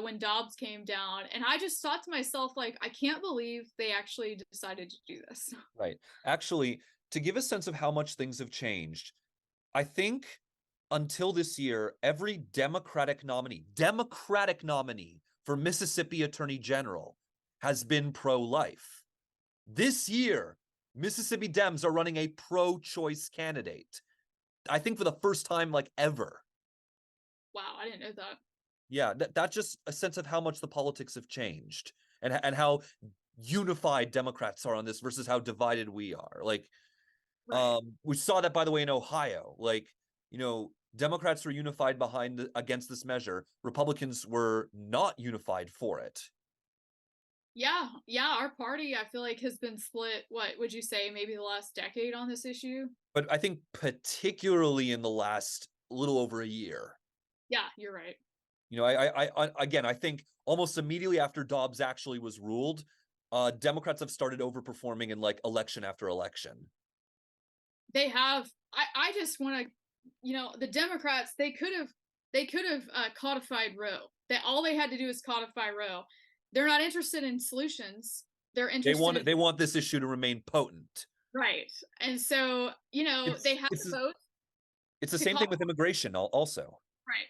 when Dobbs came down, and I just thought to myself, like, I can't believe they actually decided to do this. Right. Actually, to give a sense of how much things have changed, I think until this year, every Democratic nominee for Mississippi Attorney General has been pro-life. This year, Mississippi Dems are running a pro-choice candidate. I think for the first time, like, ever. Wow, I didn't know that. Yeah, that's just a sense of how much the politics have changed, and how unified Democrats are on this versus how divided we are. Like, Right. we saw that, by the way, in Ohio. Like, Democrats were unified against this measure. Republicans were not unified for it. Yeah, yeah, our party I feel like has been split, what would you say, maybe the last decade on this issue? But I think particularly in the last little over a year. Yeah, you're right. Again, I think almost immediately after Dobbs actually was ruled, Democrats have started overperforming in, like, election after election. They have. I just want to, the Democrats, they could have codified Roe. That all they had to do is codify Roe. They're not interested in solutions. They're They interested want in they want this issue to remain potent. right. And so, It's they have it's the votes it's the to same call thing with immigration also. right.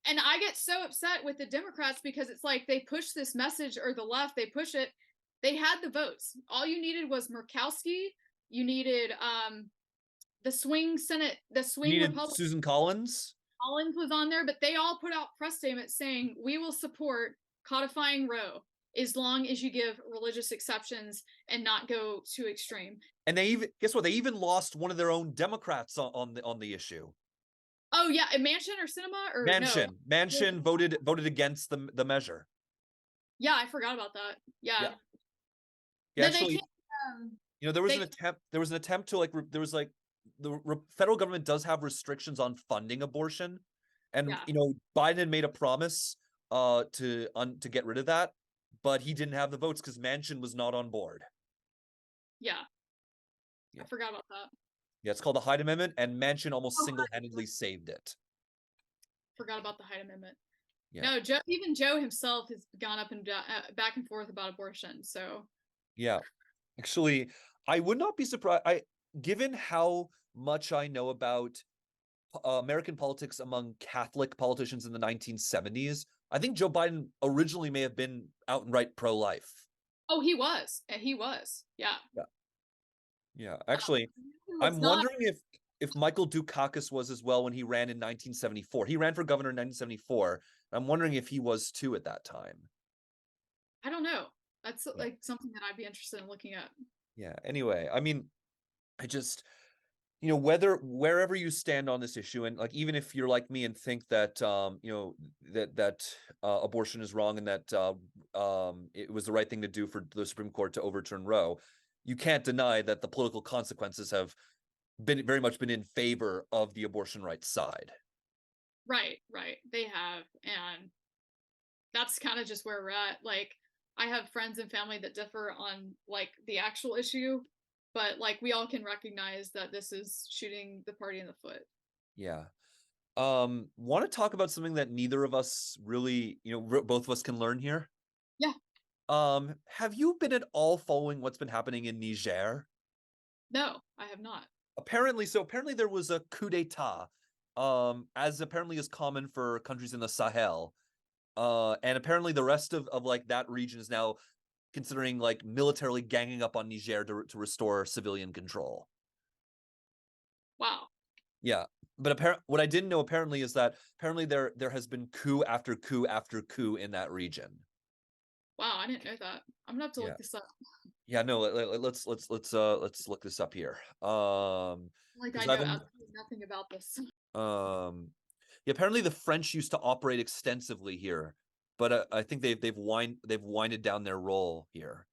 And I get so upset with the Democrats because it's like they push this message, or the left, they push it. They had the votes. All you needed was Murkowski. You needed the swing Senate, the You swing needed Republican. Susan Collins. Collins was on there, but they all put out press statements saying we will support codifying Roe as long as you give religious exceptions and not go too extreme. And they even, guess what? They even lost one of their own Democrats on the issue. Oh yeah, Manchin or Cinema or no? Manchin voted against the measure. Yeah, I forgot about that. Yeah. Yeah. Yeah, No, they actually, can't. there was They an attempt. There was an attempt to, like, there was, like, the federal government does have restrictions on funding abortion, and yeah, Biden had made a promise to get rid of that, but he didn't have the votes because Manchin was not on board. yeah. Yeah, I forgot about that. yeah, it's called the Hyde Amendment, and Manchin almost Oh, single-handedly saved it. forgot about the Hyde Amendment. Yeah, No, even Joe himself has gone up and back and forth about abortion. So yeah. Actually, I would not be surprised. Given how much I know about American politics among Catholic politicians in the 1970s, I think Joe Biden originally may have been outright pro-life. oh, he was. He was. Yeah. Yeah. Yeah. Actually, He was I'm not. wondering if Michael Dukakis was as well when he ran in 1974. He ran for governor in 1974. I'm wondering if he was too at that time. I don't know. That's Yeah. like something that I'd be interested in looking at. Yeah. Anyway, I mean, I just, wherever you stand on this issue, and, like, even if you're like me and think that abortion is wrong, and that it was the right thing to do for the Supreme Court to overturn Roe, you can't deny that the political consequences have been very much been in favor of the abortion rights side. Right, right. They have, and that's kind of just where we're at. Like, I have friends and family that differ on like the actual issue, but like we all can recognize that this is shooting the party in the foot. Yeah. Want to talk about something that neither of us really, both of us can learn here? Yeah. Have you been at all following what's been happening in Niger? No, I have not. Apparently there was a coup d'etat, as apparently is common for countries in the Sahel. And apparently the rest of like that region is now considering, like, militarily ganging up on Niger to restore civilian control. Wow. Yeah, but what I didn't know apparently is that apparently there has been coup after coup after coup in that region. Wow, I didn't know that. I'm gonna have to Yeah. look this up. Yeah, no, let's look this up here. Like I Because know I've only absolutely nothing about this. um yeah, apparently the French used to operate extensively here, but I think they've winded down their role here.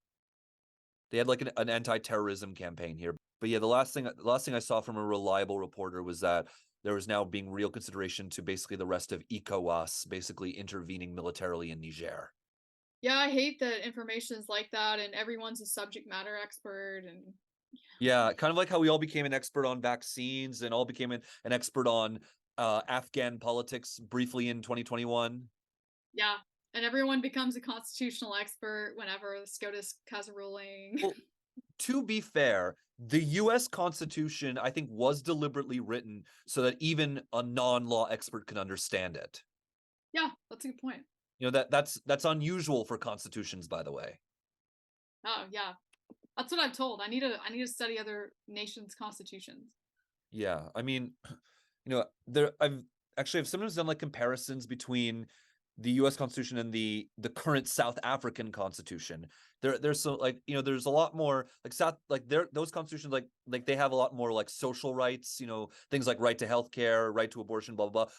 They had like an anti-terrorism campaign here. But yeah, the last thing I saw from a reliable reporter was that there was now being real consideration to basically the rest of ECOWAS basically intervening militarily in Niger. Yeah, I hate that information is like that and everyone's a subject matter expert and Yeah, kind of like how we all became an expert on vaccines and all became an expert on Afghan politics briefly in 2021. yeah. And everyone becomes a constitutional expert whenever the SCOTUS has a ruling. Well, to be fair, the US Constitution, I think, was deliberately written so that even a non-law expert can understand it. Yeah, that's a good point. That's unusual for constitutions, by the way. Oh yeah. That's what I'm told. I need to study other nations' constitutions. Yeah, I mean, I've sometimes done like comparisons between the U.S. Constitution and the current South African Constitution. There's so like there's a lot more like those constitutions like they have a lot more like social rights, things like right to health care, right to abortion, blah blah blah.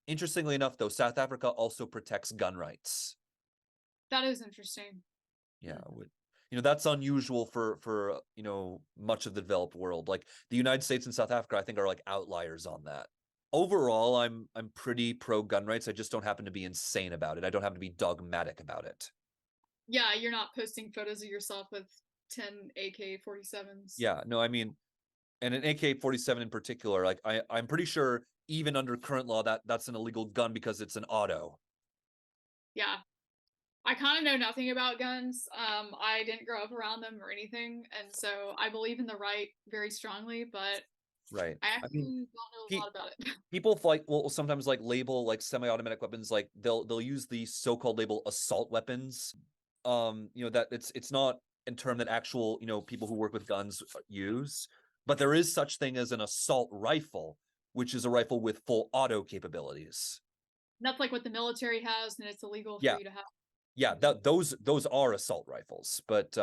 Interestingly enough, though, South Africa also protects gun rights. That is interesting. Yeah, that's unusual for much of the developed world. Like the United States and South Africa, I think are like outliers on that. Overall, I'm pretty pro gun rights. I just don't happen to be insane about it. I don't happen to be dogmatic about it. Yeah, you're not posting photos of yourself with 10 AK-47s. Yeah, no, I mean, and an AK-47 in particular, like I'm pretty sure even under current law that's an illegal gun because it's an auto. Yeah. I kind of know nothing about guns. I didn't grow up around them or anything, and so I believe in the right very strongly, but Right. I I mean, actually don't know a pe lot about it. people like will sometimes like label like semi-automatic weapons like they'll use the so-called label assault weapons. That it's not a term that actual people who work with guns use, but there is such thing as an assault rifle, which is a rifle with full auto capabilities. That's like what the military has, and it's illegal for Yeah, you to have. yeah, Mhm. those are assault rifles, but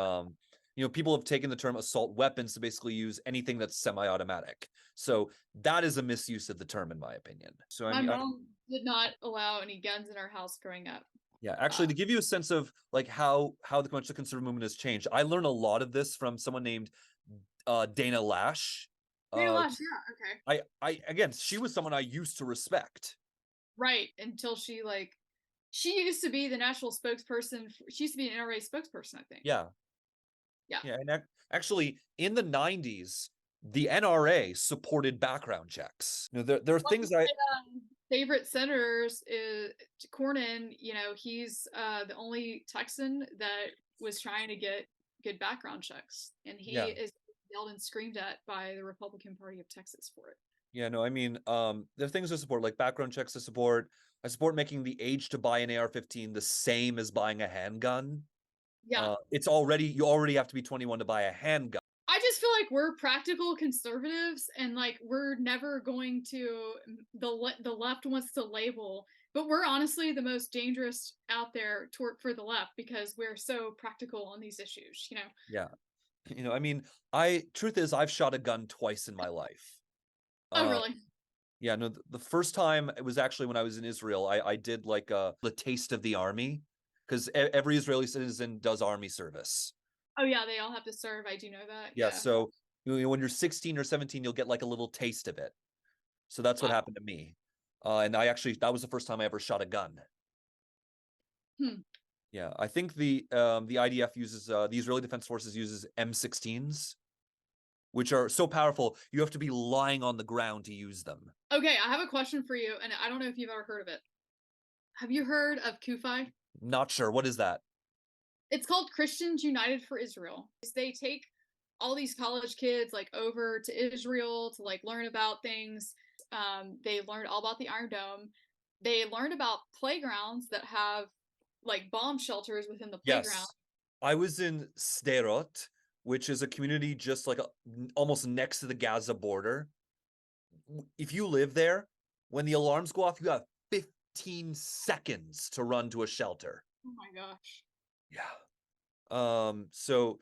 people have taken the term assault weapons to basically use anything that's semi-automatic. So that is a misuse of the term, in my opinion. So I My mean, mom did not allow any guns in our house growing up. yeah, actually, Uh, to give you a sense of like how much the conservative movement has changed, I learned a lot of this from someone named Dana Lash. Dana Uh, Lash, yeah, okay. I again, she was someone I used to respect. Right, until she used to be the national spokesperson. She used to be an NRA spokesperson, I think. Yeah, Yeah. yeah, and actually, in the '90s, the NRA supported background checks. There are One things of I my favorite senators is Cornyn. He's the only Texan that was trying to get good background checks, and he yeah, is yelled and screamed at by the Republican Party of Texas for it. yeah, no, I mean, there are things to support, like background checks to support. I support making the age to buy an AR-15 the same as buying a handgun. Yeah, You already have to be 21 to buy a handgun. I just feel like we're practical conservatives, and like we're never going to the left wants to label, but we're honestly the most dangerous out there for the left because we're so practical on these issues. Yeah. I mean, I truth is I've shot a gun twice in my life. Oh, Uh really? yeah, no, the first time it was actually when I was in Israel. I did like the taste of the army because every Israeli citizen does army service. Oh yeah, they all have to serve. I do know that. Yeah, Yeah. so when you're 16 or 17, you'll get like a little taste of it. So that's what Wow. happened to me. And that was the first time I ever shot a gun. Hmm. Yeah, I think the IDF uses the Israeli Defense Forces uses M16s, which are so powerful you have to be lying on the ground to use them. Okay, I have a question for you, and I don't know if you've ever heard of it. Have you heard of Kufi? Not sure. What is that? It's called Christians United for Israel. They take all these college kids like over to Israel to like learn about things. They learn all about the Iron Dome. They learn about playgrounds that have like bomb shelters within the playground. Yes. I was in Sderot, which is a community just like almost next to the Gaza border. if you live there, when the alarms go off, you have 15 seconds to run to a shelter. Oh my gosh. Yeah. So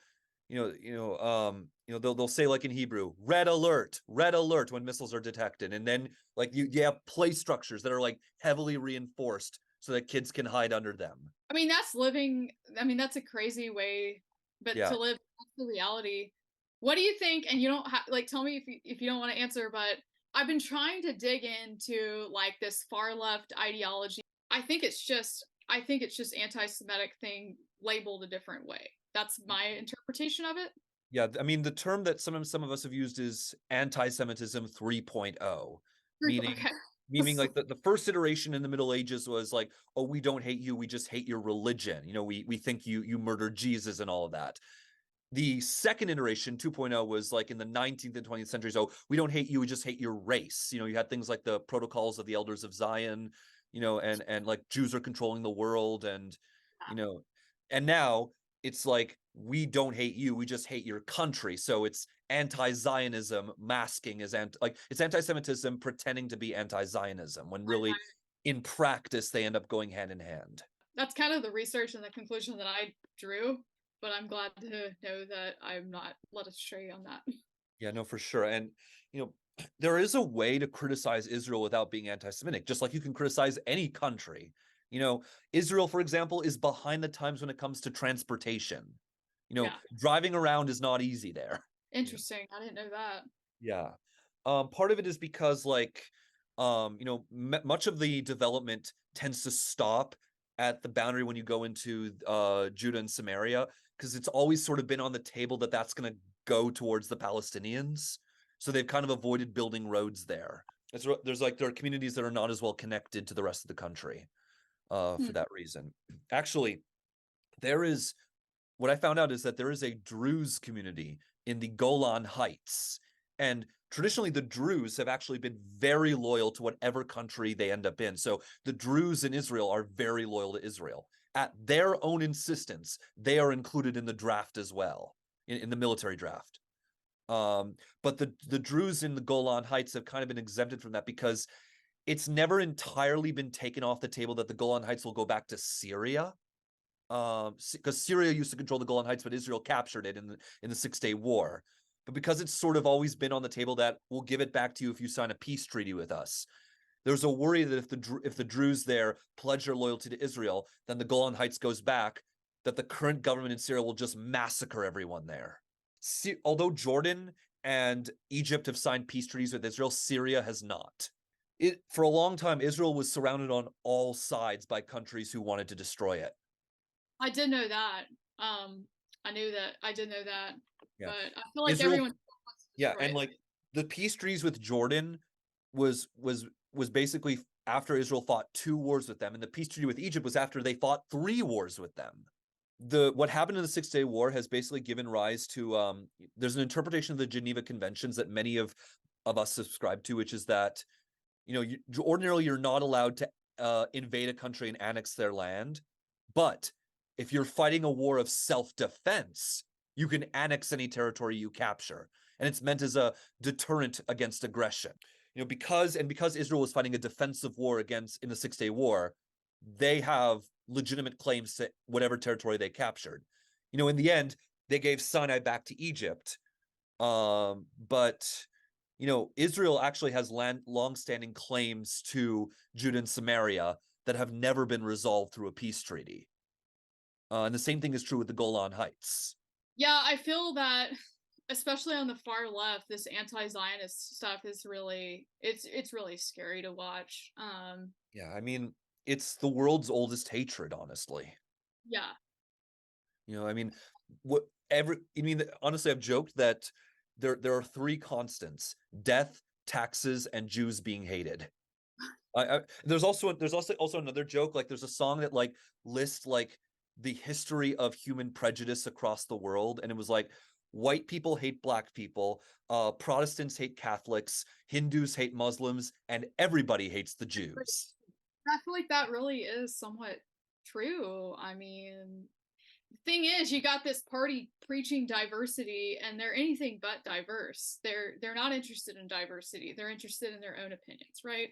they'll say like in Hebrew, red alert when missiles are detected. And then like you have play structures that are like heavily reinforced so that kids can hide under them. I mean, that's living. I mean, that's a crazy way, but Yeah. to live, that's the reality. What do you think? And you don't have like tell me if you don't want to answer, but I've been trying to dig into like this far left ideology. I think it's just anti-Semitic thing labeled a different way. That's my interpretation of it. Yeah, I mean the term that some of us have used is anti-Semitism 3.0, meaning Okay. meaning like the first iteration in the Middle Ages was like, oh, we don't hate you, we just hate your religion. We think you murdered Jesus and all of that. The second iteration 2.0 was like in the 19th and 20th centuries. Oh, we don't hate you, we just hate your race. You had things like the protocols of the elders of Zion, and like Jews are controlling the world, and you know and now it's like we don't hate you, we just hate your country. So it's anti-Zionism masking as like it's anti-Semitism pretending to be anti-Zionism when really in practice they end up going hand in hand. That's kind of the research and the conclusion that I drew, but I'm glad to know that I'm not led astray on that. Yeah, no, for sure. And you know, there is a way to criticize Israel without being anti-Semitic, just like you can criticize any country. Israel, for example, is behind the times when it comes to transportation. Yeah. Driving around is not easy there. Interesting. I didn't know that. Yeah. Part of it is because much of the development tends to stop at the boundary when you go into Judah and Samaria, because it's always sort of been on the table that that's going to go towards the Palestinians. So they've kind of avoided building roads there. There are communities that are not as well connected to the rest of the country for that reason. Actually, there is what I found out is that there is a Druze community in the Golan Heights. And traditionally, the Druze have actually been very loyal to whatever country they end up in. So the Druze in Israel are very loyal to Israel. At their own insistence, they are included in the draft as well, in the military draft. But the Druze in the Golan Heights have kind of been exempted from that because it's never entirely been taken off the table that the Golan Heights will go back to Syria, because Syria used to control the Golan Heights, but Israel captured it in the 6-Day War. But because it's sort of always been on the table that we'll give it back to you if you sign a peace treaty with us, there's a worry that if the Druze there pledge their loyalty to Israel, then the Golan Heights goes back, that the current government in Syria will just massacre everyone there. Although Jordan and Egypt have signed peace treaties with Israel, Syria has not. For a long time, Israel was surrounded on all sides by countries who wanted to destroy it. I did know that. I knew that. I did know that. Yeah. But I feel like Israel, everyone wants to yeah, destroy and it. like the peace treaties with Jordan was basically after Israel fought 2 wars with them, and the peace treaty with Egypt was after they fought 3 wars with them. What happened in the 6-Day War has basically given rise to there's an interpretation of the Geneva Conventions that many of us subscribe to, which is that ordinarily you're not allowed to invade a country and annex their land, but if you're fighting a war of self-defense, you can annex any territory you capture, and it's meant as a deterrent against aggression. Because Israel was fighting a defensive war in the 6-Day War, they have legitimate claims to whatever territory they captured. In the end, they gave Sinai back to Egypt, but Israel actually has long-standing claims to Judah and Samaria that have never been resolved through a peace treaty. And the same thing is true with the Golan Heights. Yeah, I feel that especially on the far left, this anti-Zionist stuff is it's really scary to watch. Yeah, I mean, it's the world's oldest hatred, honestly. Yeah. I mean, honestly, I've joked that there are 3 constants: death, taxes, and Jews being hated. There's also another joke. Like, there's a song that like lists like the history of human prejudice across the world, and it was like white people hate black people, Protestants hate Catholics, Hindus hate Muslims, and everybody hates the Jews. I feel like that really is somewhat true. I mean, thing is, you got this party preaching diversity, and they're anything but diverse. They're not interested in diversity. They're interested in their own opinions, right?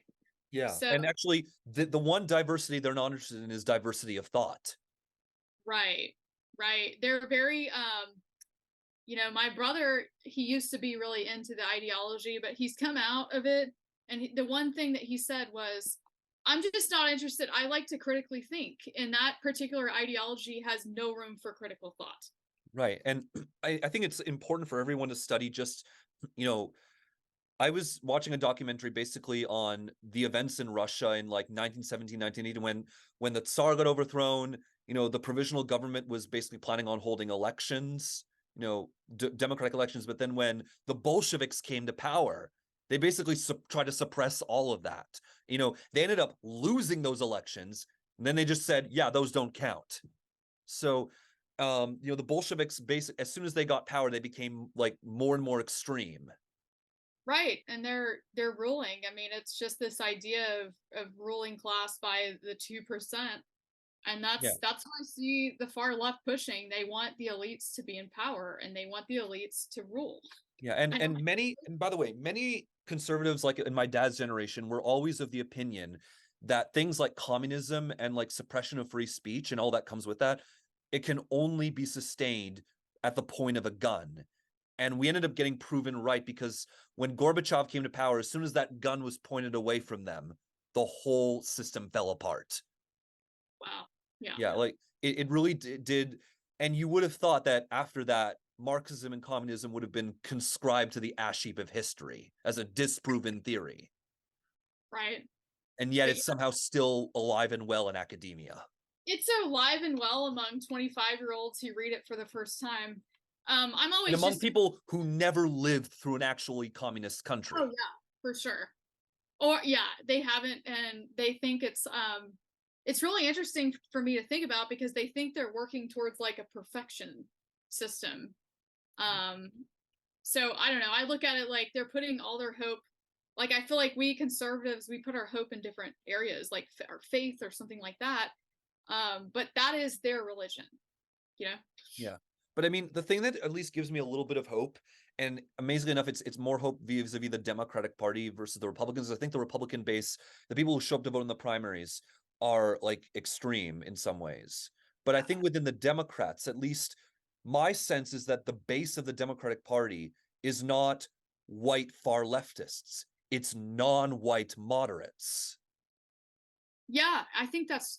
Yeah. So And actually, the one diversity they're not interested in is diversity of thought. right, right. They're very my brother, he used to be really into the ideology, but he's come out of it. And the one thing that he said was, I'm just not interested. I like to critically think. And that particular ideology has no room for critical thought. Right. And I think it's important for everyone to study just, you know, I was watching a documentary basically on the events in Russia in like 1917, 1980, when the Tsar got overthrown. The provisional government was basically planning on holding elections, democratic elections. But then when the Bolsheviks came to power, they basically tried to suppress all of that. They ended up losing those elections, and then they just said, yeah, those don't count. So, the Bolsheviks, as soon as they got power, they became like more and more extreme. Right. And they're ruling. I mean, it's just this idea of ruling class by the 2%. And Yeah. that's what I see the far left pushing. They want the elites to be in power, and they want the elites to rule. Yeah, and And and many, and by the way, many conservatives, like in my dad's generation, were always of the opinion that things like communism and like suppression of free speech and all that comes with that, it can only be sustained at the point of a gun. And we ended up getting proven right, because when Gorbachev came to power, as soon as that gun was pointed away from them, the whole system fell apart. wow. Yeah. Yeah, like it really did. And you would have thought that after that, Marxism and communism would have been conscribed to the ash heap of history as a disproven theory. Right. And yet But it's somehow still alive and well in academia. it's alive and well among 25-year-olds who read it for the first time. I'm And always among just, people who never lived through an actually communist oh country. yeah, for sure. Or yeah, they haven't, and they think it's really interesting for me to think about, because they think they're working towards like a perfection system. Um, so I don't know. I look at it like they're putting all their hope. Like I feel like we conservatives, we put our hope in different areas, like our faith or something like that. But that is their religion, you know? Yeah. But I mean, the thing that at least gives me a little bit of hope, and amazingly enough, it's more hope vis-a-vis the Democratic Party versus the Republicans. I think the Republican base, the people who show up to vote in the primaries, are like extreme in some ways. But I Yeah. think within the Democrats, at least my sense is that the base of the Democratic Party is not white far leftists. It's non-white moderates. Yeah, I think that's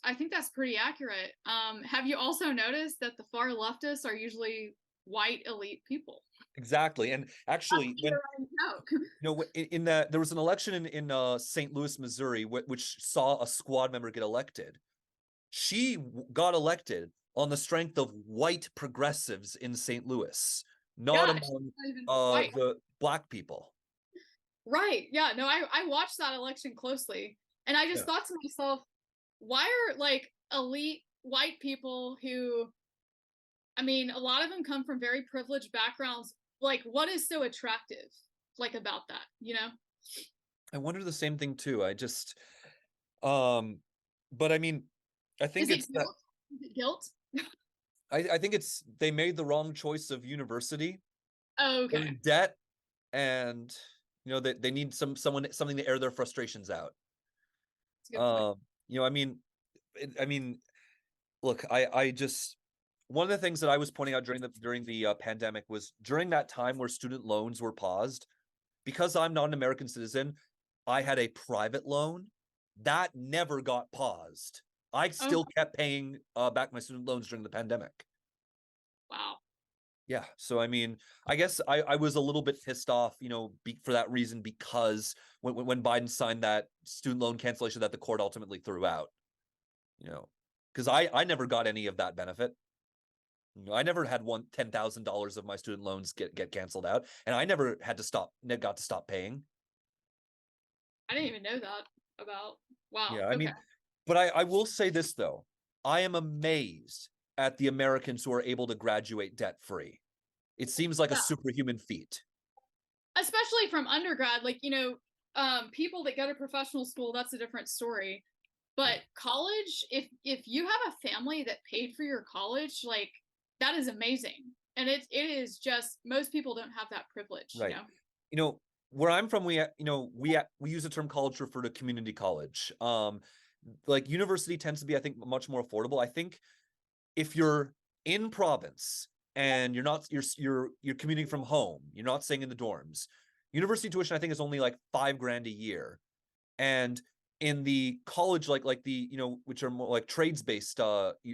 pretty accurate. Have you also noticed that the far leftists are usually white elite people? Exactly. And That's actually, your running joke. in that there was an election in St. Louis, Missouri, which saw a squad member get elected. She got elected on the strength of white progressives in St. Louis, not Yeah, she's among not even white. the black people. Right. Yeah. No, I watched that election closely, and I just Yeah. thought to myself, why are like elite white people who, I mean, a lot of them come from very privileged backgrounds. Like, what is so attractive, like about that? You know? I wonder the same thing too. Um, but I mean, I Is think it it's that guilt? Is it guilt? I think it's they made the wrong choice of university. Oh, They're okay. in debt, and they need something to air their frustrations out. That's a good point. I mean, I mean, look, I just one of the things that I was pointing out during the pandemic was during that time where student loans were paused, because I'm not an American citizen, I had a private loan that never got paused. I Oh, still kept paying back my student loans during the pandemic. wow. Yeah, so I mean, I guess I was a little bit pissed off, for that reason, because when Biden signed that student loan cancellation that the court ultimately threw out, because I never got any of that benefit. I never had $10,000 of my student loans get canceled out, and I never got to stop paying. I didn't even know that about. Wow. Yeah, I Okay. mean, but I will say this though, I am amazed at the Americans who are able to graduate debt free. It seems like a Yeah. superhuman feat. Especially from undergrad, like, people that go to professional school, that's a different story. Yeah. But college, if you have a family that paid for your college, like that is amazing. And it is just, most people don't have that privilege, you Right. know? You know, where I'm from, we use the term college to refer to community college. Like university tends to be, I think, much more affordable. I think if you're in province and you're commuting from home, you're not staying in the dorms. University tuition, I think, is only like $5,000 a year, and in the college, like the which are more like trades based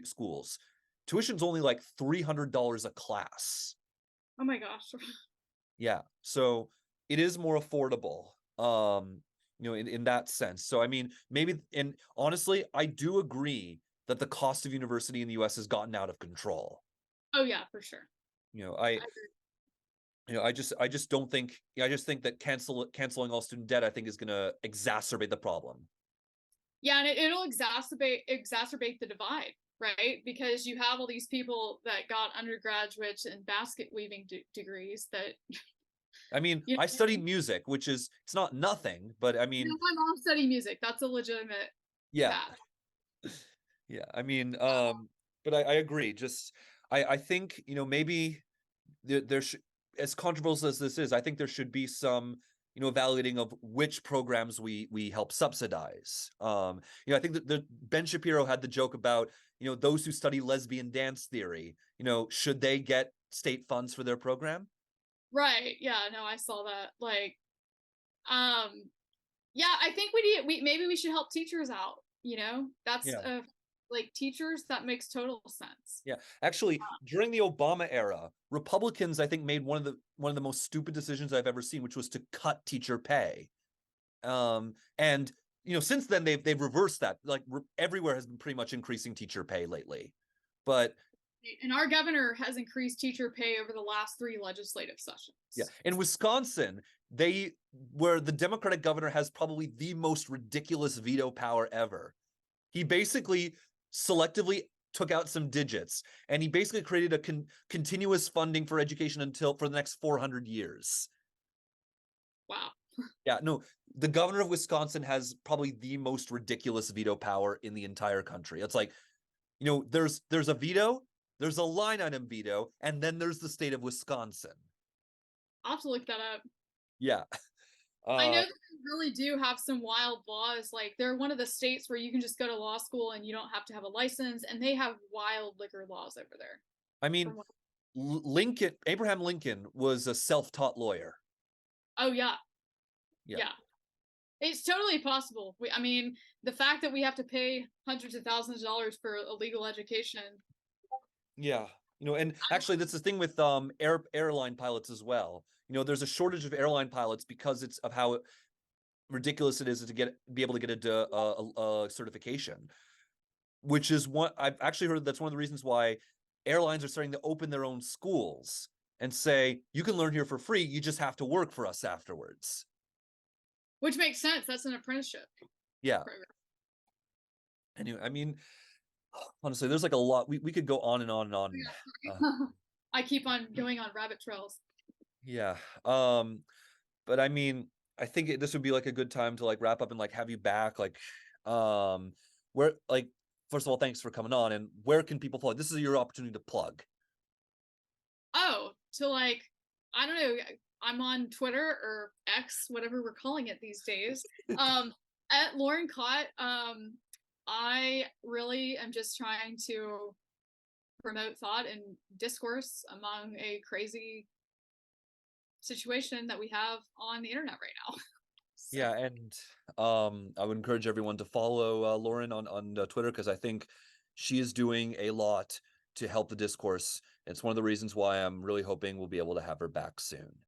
schools, tuition's only like $300 a class. Oh my gosh. Yeah, so it is more affordable. In that sense. So I mean, maybe, and honestly, I do agree that the cost of university in the US has gotten out of control. Oh yeah, for sure. You know, I I agree. I just don't think I just think that canceling all student debt, I think, is gonna exacerbate the problem. Yeah, and it'll exacerbate the divide, right? Because you have all these people that got undergraduate and basket weaving degrees that, I mean, you I know, studied music, which is, it's not nothing, but I mean, my mom studied music. That's a legitimate yeah, path. yeah. I mean, but I agree. Just I think, maybe there should, as controversial as this is, I think there should be some, evaluating of which programs we help subsidize. I think that Ben Shapiro had the joke about, those who study lesbian dance theory, should they get state funds for their program? Right. Yeah, no, I saw that. Like, um, yeah, I think we maybe we should help teachers out, you know? That's Yeah. like teachers, that makes total sense. Yeah, actually, during the Obama era, Republicans, I think, made one of the most stupid decisions I've ever seen, which was to cut teacher pay. And since then they've reversed that. Like everywhere has been pretty much increasing teacher pay lately. But And our governor has increased teacher pay over the last 3 legislative sessions. yeah, in Wisconsin, where the Democratic governor has probably the most ridiculous veto power ever. He basically selectively took out some digits, and he basically created a continuous funding for education for the next 400 years. Wow. Yeah, no, the governor of Wisconsin has probably the most ridiculous veto power in the entire country. It's like, there's a veto, there's a line item veto, and then there's the state of Wisconsin. I'll have to look that up. Yeah. I know Uh, that they really do have some wild laws. Like they're one of the states where you can just go to law school and you don't have to have a license, and they have wild liquor laws over there. I mean, Abraham Lincoln was a self-taught lawyer. Oh yeah, Yeah. yeah. It's totally possible. I mean, the fact that we have to pay hundreds of thousands of dollars for a legal education. Yeah. And actually that's the thing with airline pilots as well. There's a shortage of airline pilots because it's of how ridiculous it is to be able to get a certification, which is what I've actually heard. That's one of the reasons why airlines are starting to open their own schools and say, you can learn here for free, you just have to work for us afterwards. Which makes sense. That's an apprenticeship Yeah. program. Anyway, I mean, honestly, there's like a lot. We could go on and on and on. I keep on going on rabbit trails. Yeah. But I mean, I think this would be like a good time to like wrap up and like have you back. Like, where, like, first of all, thanks for coming on. And where can people follow? This is your opportunity to plug. Oh, to like, I don't know. I'm on Twitter or X, whatever we're calling it these days. At Lauren Cott. I really am just trying to promote thought and discourse among a crazy situation that we have on the internet right now. So, Yeah, and I would encourage everyone to follow Lauren on Twitter, because I think she is doing a lot to help the discourse. It's one of the reasons why I'm really hoping we'll be able to have her back soon.